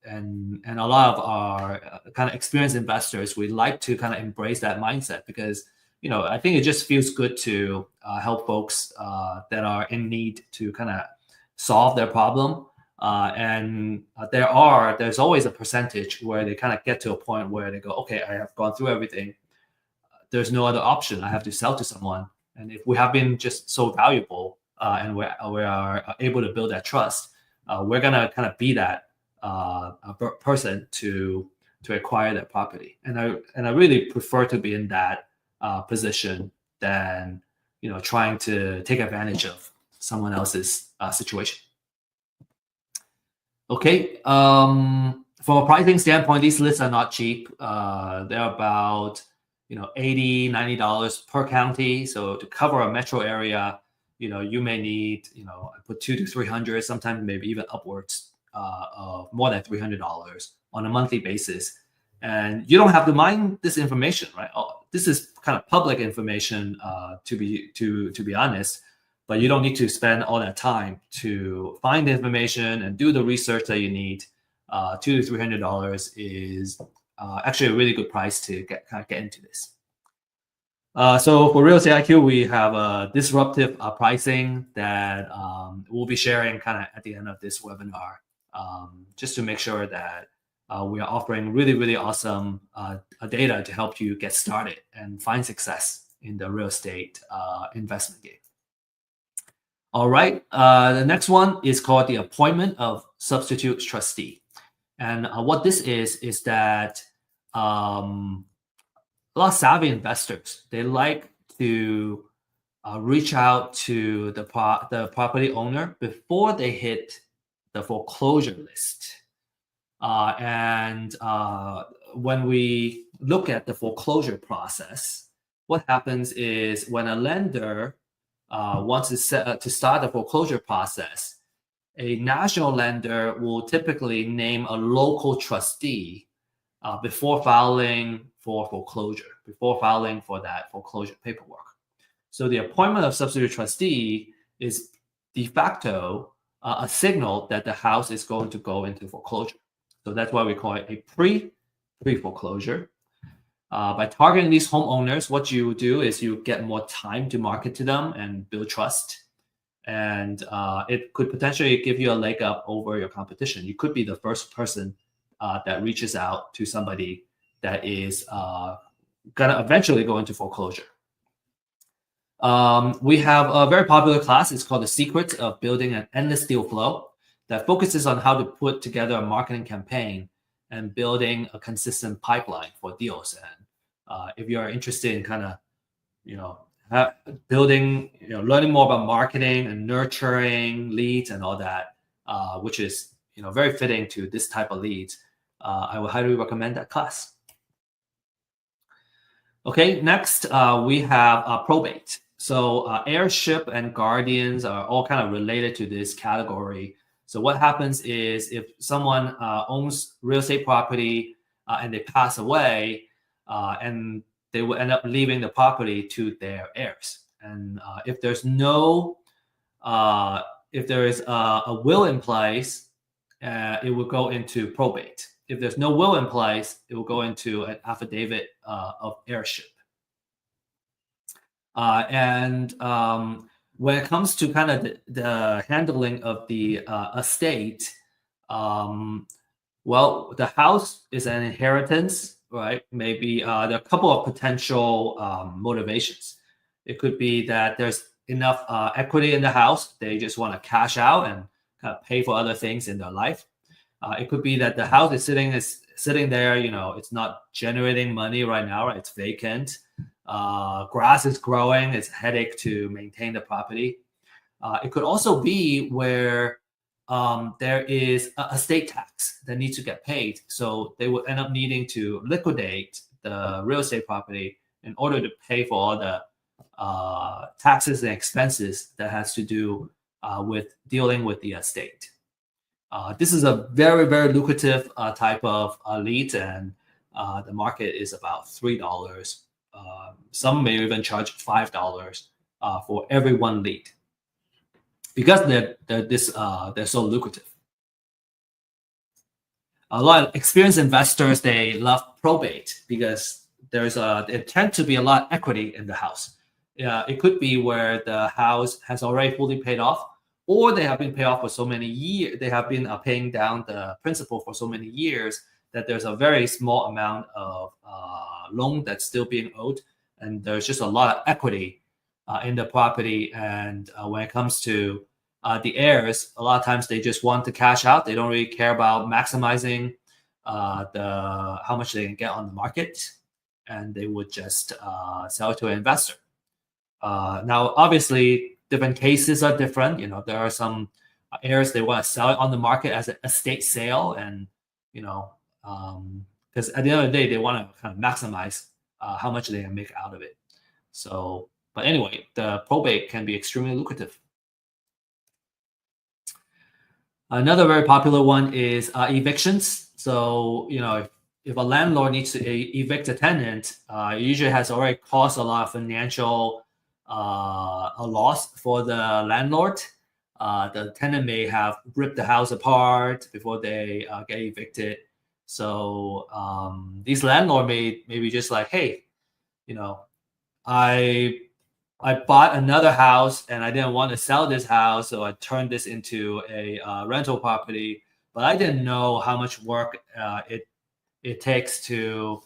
and a lot of our kind of experienced investors, we like to kind of embrace that mindset because I think it just feels good to help folks that are in need to kind of solve their problem. And there's always a percentage where they kind of get to a point where they go, okay, I have gone through everything. There's no other option. I have to sell to someone. And if we have been just so valuable and we are able to build that trust, we're gonna kind of be that person to acquire that property. And I really prefer to be in that position than trying to take advantage of someone else's situation. Okay. From a pricing standpoint, these lists are not cheap. They're about $80, $90 per county. So to cover a metro area, you may need put $200 to $300, sometimes maybe even upwards of more than $300 on a monthly basis. And you don't have to mine this information, right? This is kind of public information, to be honest. But you don't need to spend all that time to find the information and do the research that you need. $200 to $300 is actually a really good price to get into this. So for Real Estate IQ, we have a disruptive pricing that we'll be sharing kind of at the end of this webinar, just to make sure that we are offering really, really awesome data to help you get started and find success in the real estate investment game. All right, the next one is called the appointment of substitute trustee. And what this is that a lot of savvy investors, they like to reach out to the property owner before they hit the foreclosure list. And when we look at the foreclosure process, what happens is when a lender wants to start the foreclosure process, a national lender will typically name a local trustee before filing for foreclosure, before filing for that foreclosure paperwork. So the appointment of substitute trustee is de facto a signal that the house is going to go into foreclosure. So that's why we call it a pre-foreclosure. By targeting these homeowners, what you do is you get more time to market to them and build trust. And it could potentially give you a leg up over your competition. You could be the first person that reaches out to somebody that is going to eventually go into foreclosure. We have a very popular class. It's called The Secret of Building an Endless Deal Flow, that focuses on how to put together a marketing campaign and building a consistent pipeline for deals. And if you're interested in kind of, building, learning more about marketing and nurturing leads and all that, which is, very fitting to this type of leads, I would highly recommend that class. Okay, next we have probate. So heirship and guardians are all kind of related to this category. So what happens is if someone owns real estate property and they pass away, and they will end up leaving the property to their heirs. And if there is a will in place, it will go into probate. If there's no will in place, it will go into an affidavit of heirship. And when it comes to kind of the handling of the estate, well, the house is an inheritance, right? Maybe there are a couple of potential motivations. It could be that there's enough equity in the house. They just want to cash out and kind of pay for other things in their life. It could be that the house is sitting there, it's not generating money right now, right? It's vacant. Grass is growing. It's a headache to maintain the property. It could also be where there is a estate tax that needs to get paid. So they will end up needing to liquidate the real estate property in order to pay for all the taxes and expenses that has to do with dealing with the estate. This is a very, very lucrative type of lead, and the market is about $3. Some may even charge $5 for every one lead, because they're so lucrative. A lot of experienced investors, they love probate because there tend to be a lot of equity in the house. It could be where the house has already fully paid off, or they have been paid off for so many years, they have been paying down the principal for so many years that there's a very small amount of loan that's still being owed, and there's just a lot of equity in the property. And when it comes to the heirs, a lot of times they just want to cash out. They don't really care about maximizing the how much they can get on the market, and they would just sell it to an investor. Now, obviously, different cases are different. There are some heirs they want to sell it on the market as an estate sale, and you know, because at the end of the day, they want to kind of maximize how much they can make out of it. So, but anyway, the probate can be extremely lucrative. Another very popular one is evictions. So, if a landlord needs to evict a tenant, it usually has already caused a lot of financial a loss for the landlord. The tenant may have ripped the house apart before they get evicted. So these landlord may maybe just like, hey, I I bought another house and I didn't want to sell this house, so I turned this into a rental property. But I didn't know how much work it takes to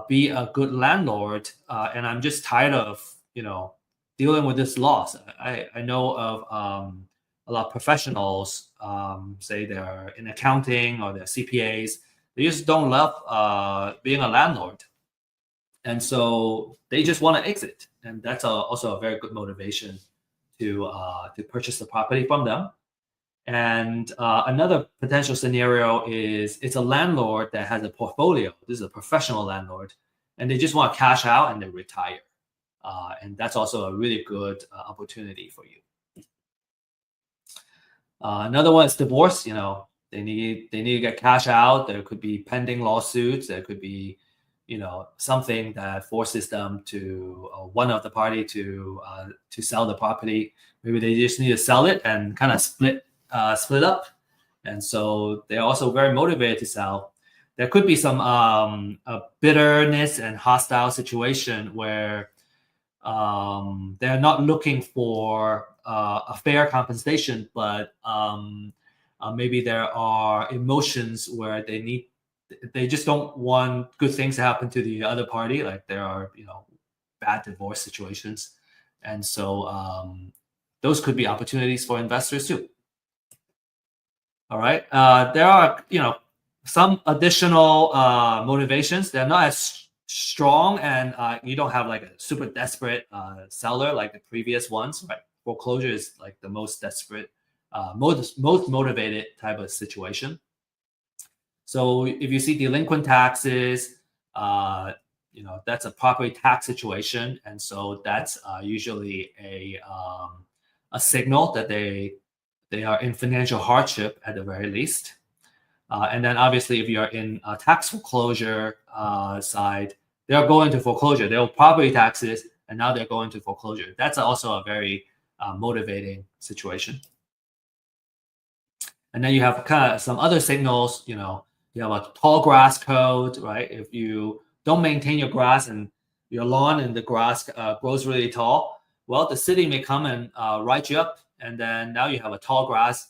be a good landlord, and I'm just tired of dealing with this loss. I know of a lot of professionals, say they're in accounting or they're CPAs. They just don't love being a landlord, and so they just want to exit, and that's also a very good motivation to purchase the property from them. And another potential scenario is it's a landlord that has a portfolio. This is a professional landlord, and they just want to cash out and they retire. And that's also a really good opportunity for you. Another one is divorce. They need to get cash out. There could be pending lawsuits. There could be something that forces them to one of the party to sell the property. Maybe they just need to sell it and kind of split up, and so they're also very motivated to sell. There could be some bitterness and hostile situation where they're not looking for a fair compensation, but maybe there are emotions where they just don't want good things to happen to the other party. Like there are bad divorce situations, and so those could be opportunities for investors too. All right. There are, some additional motivations. They're not as strong, and you don't have like a super desperate seller like the previous ones. Right. Foreclosure is like the most desperate, most motivated type of situation. So if you see delinquent taxes, that's a property tax situation, and so that's usually a signal that they are in financial hardship at the very least. And then obviously, if you're in a tax foreclosure side, they're going to foreclosure. They owe property taxes, and now they're going to foreclosure. That's also a very motivating situation. And then you have kind of some other signals. You have a tall grass code, right? If you don't maintain your grass and your lawn and the grass grows really tall, well, the city may come and write you up, and then now you have a tall grass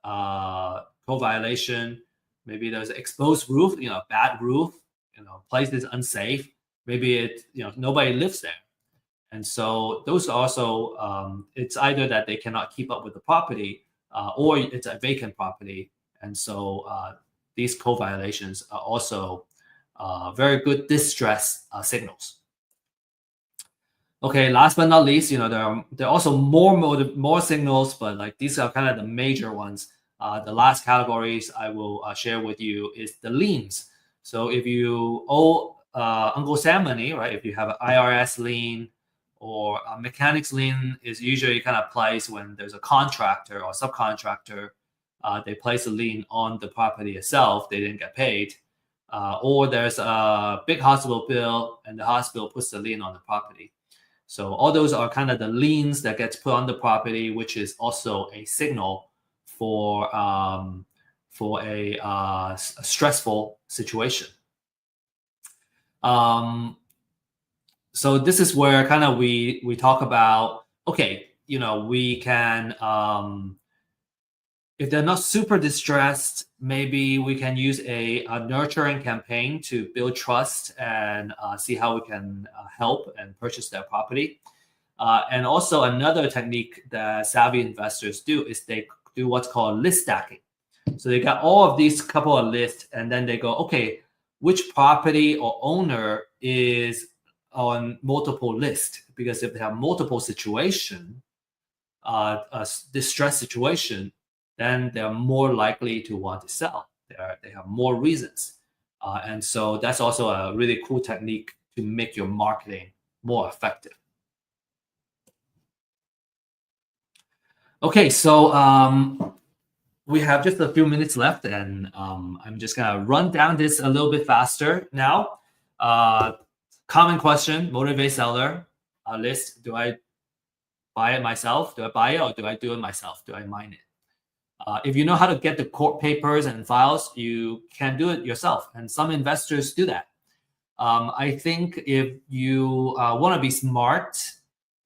code violation. Maybe there's an exposed roof, bad roof, place is unsafe. Maybe nobody lives there, and so those also it's either that they cannot keep up with the property, or it's a vacant property, and so these code violations are also very good distress signals. Okay, last but not least, there are also more signals, but like these are kind of the major ones. The last categories I will share with you is the liens. So if you owe Uncle Sam money, right? If you have an IRS lien or a mechanics lien, is usually kind of placed when there's a contractor or subcontractor. They place a lien on the property itself. They didn't get paid, or there's a big hospital bill and the hospital puts the lien on the property. So all those are kind of the liens that gets put on the property, which is also a signal for a stressful situation. So this is where kind of we talk about, okay, we can if they're not super distressed, maybe we can use a nurturing campaign to build trust and see how we can help and purchase their property. And also another technique that savvy investors do is they do what's called list stacking. So they got all of these couple of lists, and then they go, okay, which property or owner is on multiple lists? Because if they have multiple situation, distress situation, then they're more likely to want to sell. They have more reasons. And so that's also a really cool technique to make your marketing more effective. Okay, so we have just a few minutes left, and I'm just gonna run down this a little bit faster now. Common question: motivate seller list. Do I buy it myself? Do I buy it, or do I do it myself? Do I mine it? If you know how to get the court papers and files, you can do it yourself, and some investors do that. I think if you want to be smart,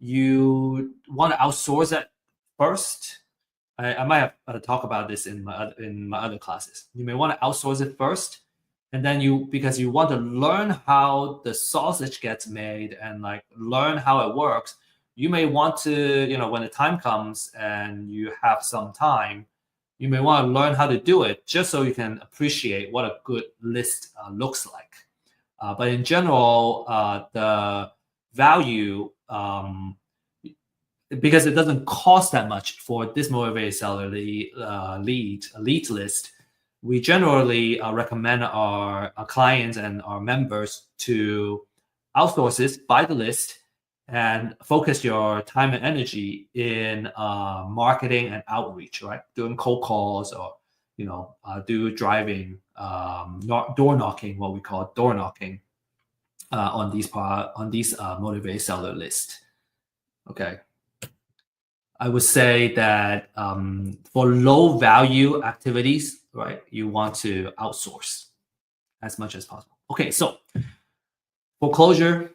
you want to outsource it first. I might have talk about this in my other classes. You may want to outsource it first, and then because you want to learn how the sausage gets made and like learn how it works. You may want to, when the time comes and you have some time, you may want to learn how to do it just so you can appreciate what a good list looks like. But in general, the value, because it doesn't cost that much for this motivated seller lead list, we generally recommend our clients and our members to outsource this, buy the list, and focus your time and energy in marketing and outreach, right? Doing cold calls or do driving, door knocking, what we call door knocking, on these motivated seller list. Okay. I would say that for low value activities, right, you want to outsource as much as possible. Okay, so foreclosure,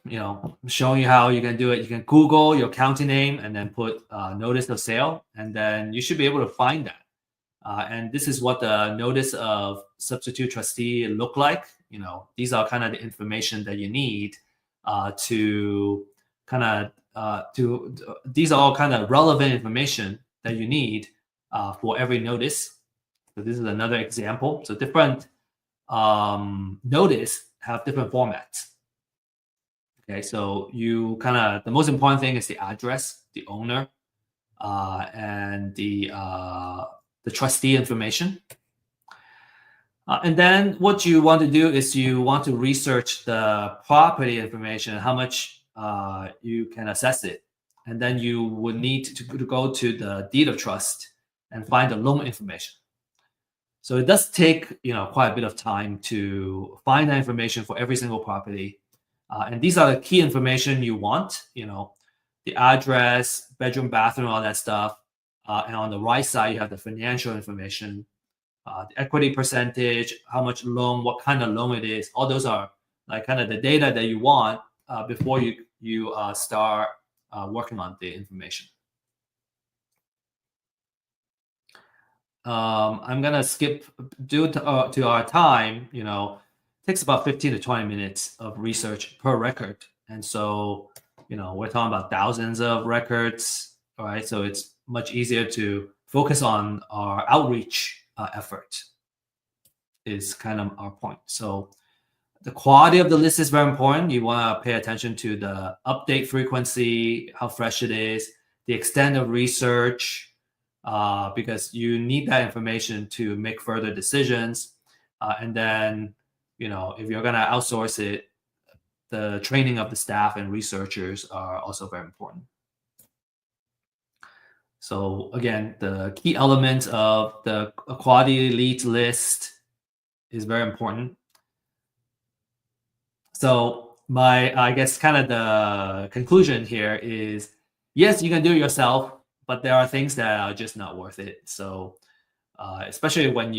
showing you how you can do it. You can Google your county name and then put notice of sale, and then you should be able to find that. And this is what the notice of substitute trustee look like. These are kind of the information that you need to kind of these are all kind of relevant information that you need for every notice. So this is another example. So different notice have different formats. Okay, so the most important thing is the address, the owner, and the trustee information. And then what you want to do is you want to research the property information, how much you can assess it. And then you would need to go to the deed of trust and find the loan information. So it does take quite a bit of time to find that information for every single property. And these are the key information you want, the address, bedroom, bathroom, all that stuff. And on the right side, you have the financial information, the equity percentage, how much loan, what kind of loan it is. All those are like kind of the data that you want before you start working on the information. I'm gonna skip due to our time. Takes about 15 to 20 minutes of research per record, and so we're talking about thousands of records. All right, so it's much easier to focus on our outreach effort. Is kind of our point. So the quality of the list is very important. You want to pay attention to the update frequency, how fresh it is, the extent of research, because you need that information to make further decisions. And then, if you're going to outsource it, the training of the staff and researchers are also very important. So again, the key elements of the quality leads list is very important. So I guess kind of the conclusion here is, yes, you can do it yourself, but there are things that are just not worth it. So especially when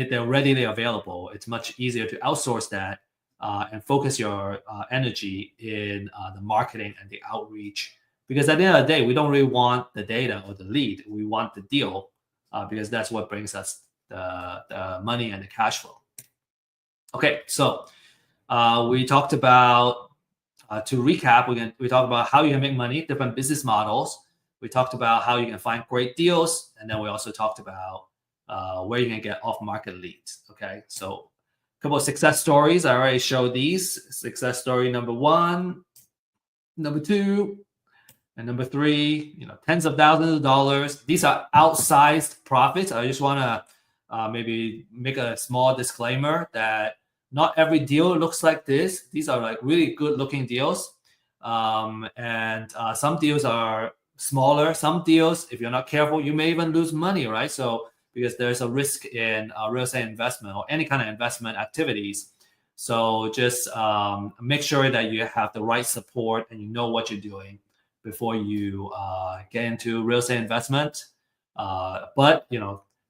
they're readily available, it's much easier to outsource that and focus your energy in the marketing and the outreach. Because at the end of the day, we don't really want the data or the lead. We want the deal. because that's what brings us the money and the cash flow. Okay, so we talked about, to recap, we talked about how you can make money, different business models. We talked about how you can find great deals, and then we also talked about where you can get off-market leads. Okay, so a couple of success stories. I already showed these. Success story number 1, number 2, and number 3. Tens of thousands of dollars. These are outsized profits. I just want to maybe make a small disclaimer that not every deal looks like this. These are like really good looking deals. And some deals are smaller. Some deals, if you're not careful, you may even lose money, right? So because there's a risk in real estate investment or any kind of investment activities. So just make sure that you have the right support and you know what you're doing before you get into real estate investment. But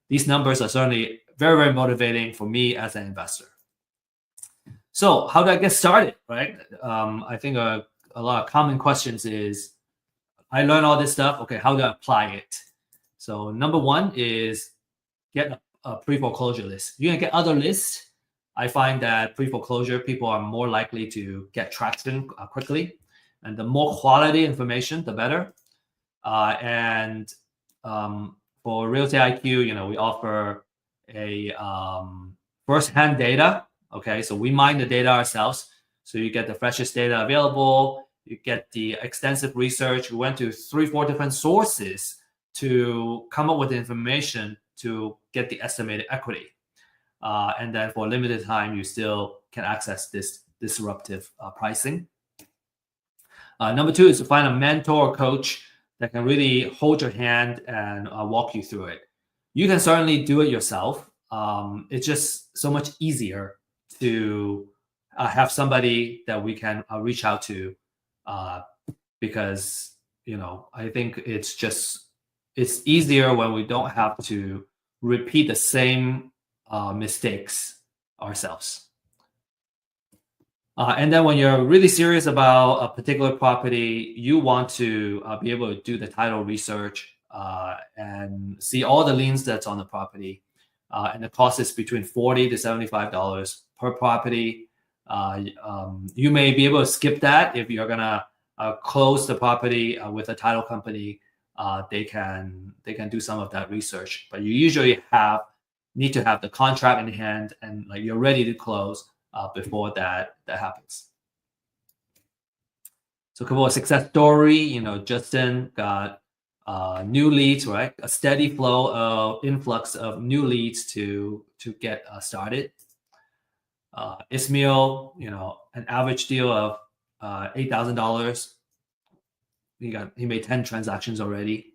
these numbers are certainly very, very motivating for me as an investor. So how do I get started, right? I think a lot of common questions is, I learned all this stuff. Okay, how do I apply it? So number 1 is get a pre-foreclosure list. You can get other lists. I find that pre-foreclosure, people are more likely to get traction quickly. And the more quality information, the better. And for Real Estate IQ, we offer a first-hand data. Okay, so we mine the data ourselves. So you get the freshest data available. You get the extensive research. We went to 3-4 different sources to come up with the information to get the estimated equity. And then for a limited time, you still can access this disruptive pricing. Number 2 is to find a mentor or coach that can really hold your hand and walk you through it. You can certainly do it yourself. It's just so much easier to have somebody that we can reach out to, because I think it's easier when we don't have to repeat the same mistakes ourselves. And then when you're really serious about a particular property, you want to be able to do the title research and see all the liens that's on the property. And the cost is between $40 to $75 per property. You may be able to skip that if you're gonna close the property with a title company. They can do some of that research, but you usually need to have the contract in hand and you're ready to close before that happens. So a couple of success story. Justin got new leads, right? A steady flow of influx of new leads to get started. Ismail, an average deal of $8,000. He made 10 transactions already.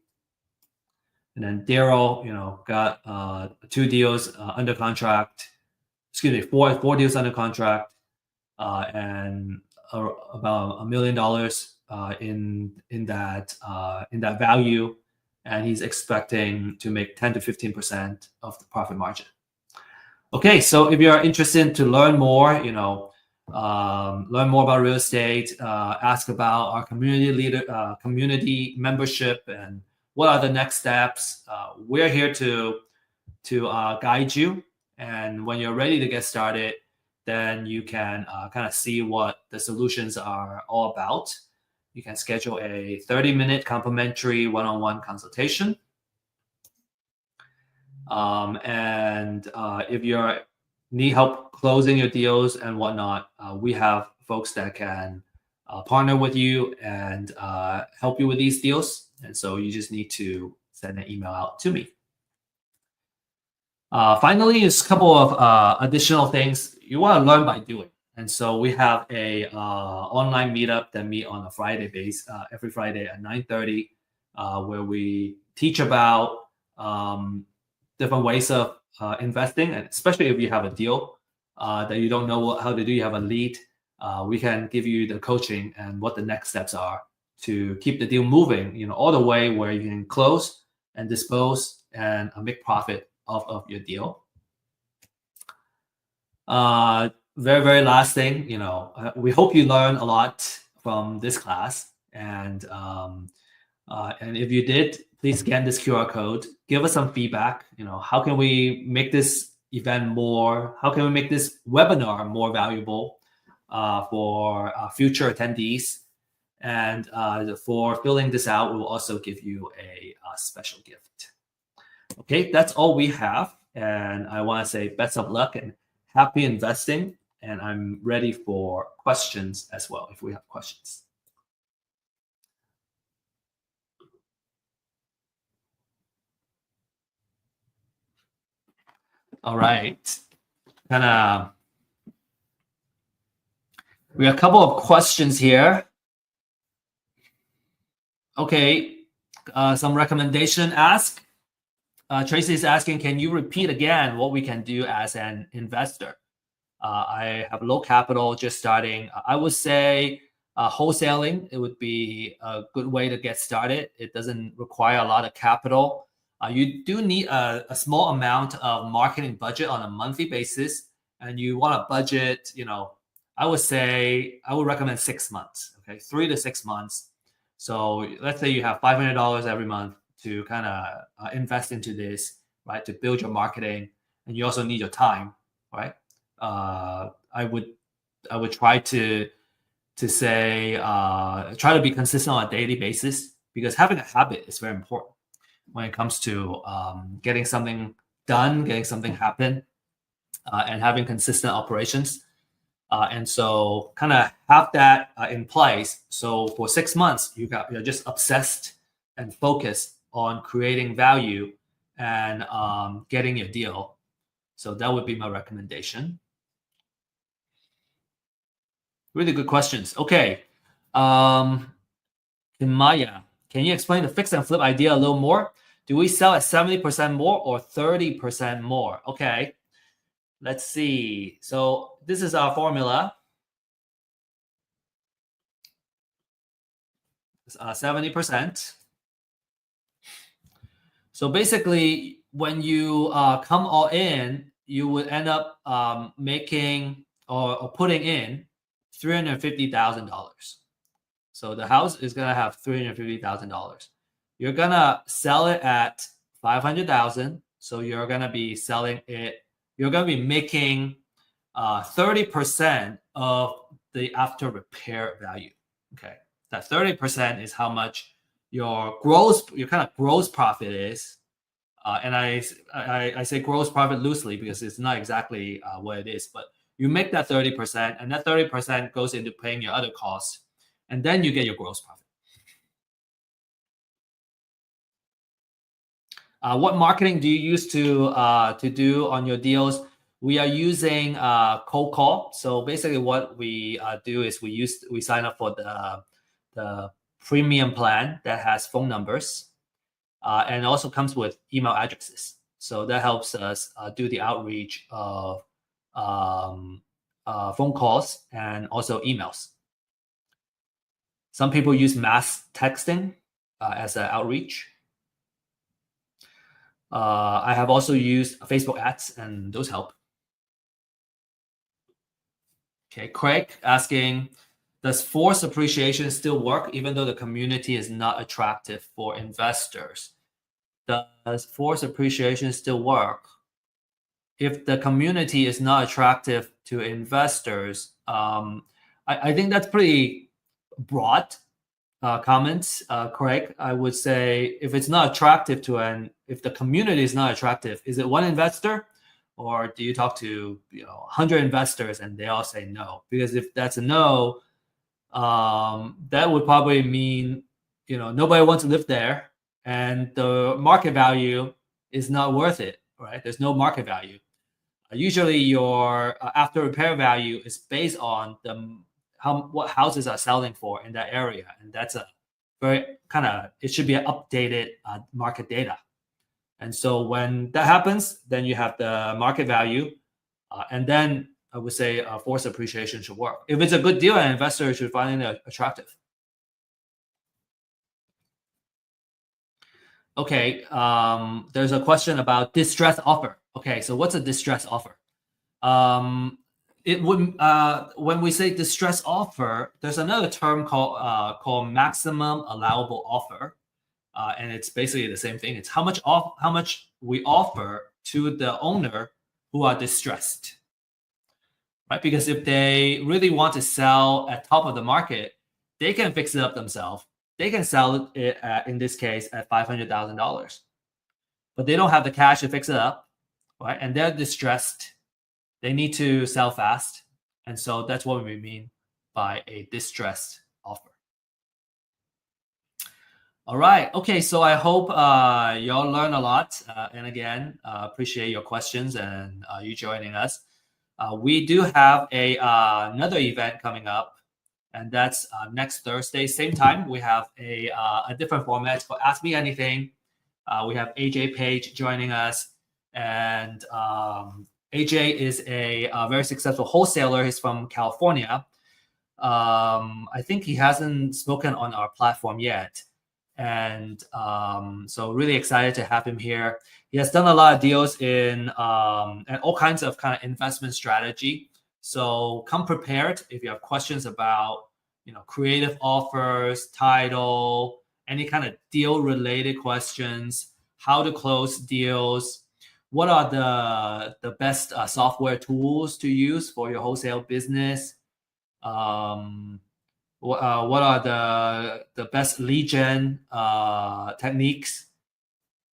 And then Daryl, got 2 deals under contract. Excuse me, four deals under contract, and about $1 million in that value, and he's expecting to make 10 to 15% of the profit margin. Okay, so if you're interested to learn more, learn more about real estate, ask about our community membership, and what are the next steps. We're here to guide you. And when you're ready to get started, then you can kind of see what the solutions are all about. You can schedule a 30-minute complimentary one-on-one consultation. And if you need help closing your deals and whatnot, we have folks that can partner with you and help you with these deals. And so you just need to send an email out to me. Finally, is a couple of additional things you want to learn by doing. And so we have a online meetup that meet on a Friday base, every Friday at 9:30, where we teach about different ways of investing, and especially if you have a deal that you don't know how to do, you have a lead, we can give you the coaching and what the next steps are to keep the deal moving, all the way where you can close and dispose and make profit of your deal. Very, very last thing, we hope you learn a lot from this class, and if you did, please scan this QR code. Give us some feedback. How can we make this event more? How can we make this webinar more valuable for future attendees? And for filling this out, we'll also give you a special gift. Okay, that's all we have. And I want to say best of luck and happy investing. And I'm ready for questions as well, if we have questions. All right. We have a couple of questions here. Okay. Some recommendation ask. Tracy is asking, can you repeat again what we can do as an investor? I have low capital, just starting. I would say wholesaling, it would be a good way to get started. It doesn't require a lot of capital. You do need a small amount of marketing budget on a monthly basis, and you want to budget, I would recommend 6 months, okay, 3 to 6 months. So let's say you have $500 every month to kind of invest into this, right, to build your marketing, and you also need your time, right? I would try to say try to be consistent on a daily basis, because having a habit is very important when it comes to getting something done, getting something happen, and having consistent operations. And so kind of have that in place. So for 6 months, you're just obsessed and focused on creating value and getting your deal. So that would be my recommendation. Really good questions. Okay. Maya, can you explain the fix and flip idea a little more? Do we sell at 70% more or 30% more? Okay. Let's see. So this is our formula. 70%. So basically, when you come all in, you would end up making or putting in $350,000. So the house is gonna have $350,000. You're gonna sell it at 500,000. So you're gonna be selling it. You're gonna be making 30% of the after repair value. Okay, that 30% is how much your kind of gross profit is. And I say gross profit loosely because it's not exactly what it is, but you make that 30%, and that 30% goes into paying your other costs, and then you get your gross profit. What marketing do you use to do on your deals? We are using cold call. So basically, what we do is we sign up for the premium plan that has phone numbers, and also comes with email addresses. So that helps us do the outreach of phone calls and also emails. Some people use mass texting as an outreach. I have also used Facebook ads, and those help. Okay, Craig asking, does forced appreciation still work even though the community is not attractive for investors? Does forced appreciation still work? If the community is not attractive to investors, I think that's pretty broad comments, Craig. I would say if it's not attractive if the community is not attractive, is it one investor? Or do you talk to 100 investors and they all say no? Because if that's a no, that would probably mean nobody wants to live there, and the market value is not worth it, right? There's no market value. Usually, your after repair value is based on what houses are selling for in that area, and that's a very it should be an updated market data. And so when that happens, then you have the market value, and then I would say forced appreciation should work. If it's a good deal, an investor should find it attractive. Okay, there's a question about distress offer. Okay, so what's a distress offer? It would when we say distress offer, there's another term called maximum allowable offer. and it's basically the same thing. It's how much we offer to the owner who are distressed, right? Because if they really want to sell at top of the market, they can fix it up themselves. They can sell it in this case at $500,000, but they don't have the cash to fix it up, right? And they're distressed. They need to sell fast, and so that's what we mean by a distressed offer. All right. Okay. So I hope y'all learn a lot. And again, appreciate your questions and you joining us. We do have another event coming up, and that's next Thursday, same time. We have a different format. It's called Ask Me Anything. We have AJ Page joining us, and AJ is a very successful wholesaler. He's from California. I think he hasn't spoken on our platform yet. And so really excited to have him here. He has done a lot of deals in and all kinds of kind of investment strategy. So come prepared if you have questions about creative offers, title, any kind of deal related questions, how to close deals, what are the best software tools to use for your wholesale business. What are the best lead gen techniques?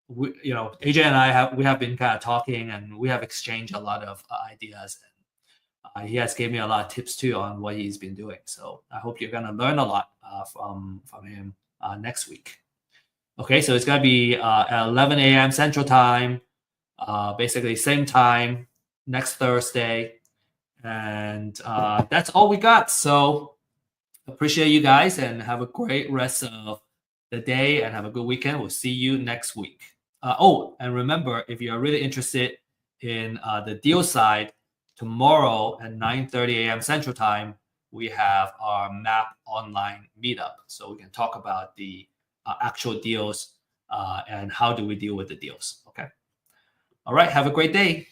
AJ and I have been kind of talking, and we have exchanged a lot of ideas. And he has gave me a lot of tips too on what he's been doing. So I hope you're gonna learn a lot from him next week. Okay, so it's gonna be at 11 a.m. Central Time, basically same time next Thursday, and that's all we got. So appreciate you guys and have a great rest of the day and have a good weekend. We'll see you next week. And remember, if you're really interested in the deal side, tomorrow at 9:30 a.m. Central Time, we have our MAP online meetup. So we can talk about the actual deals and how do we deal with the deals. Okay. All right. Have a great day.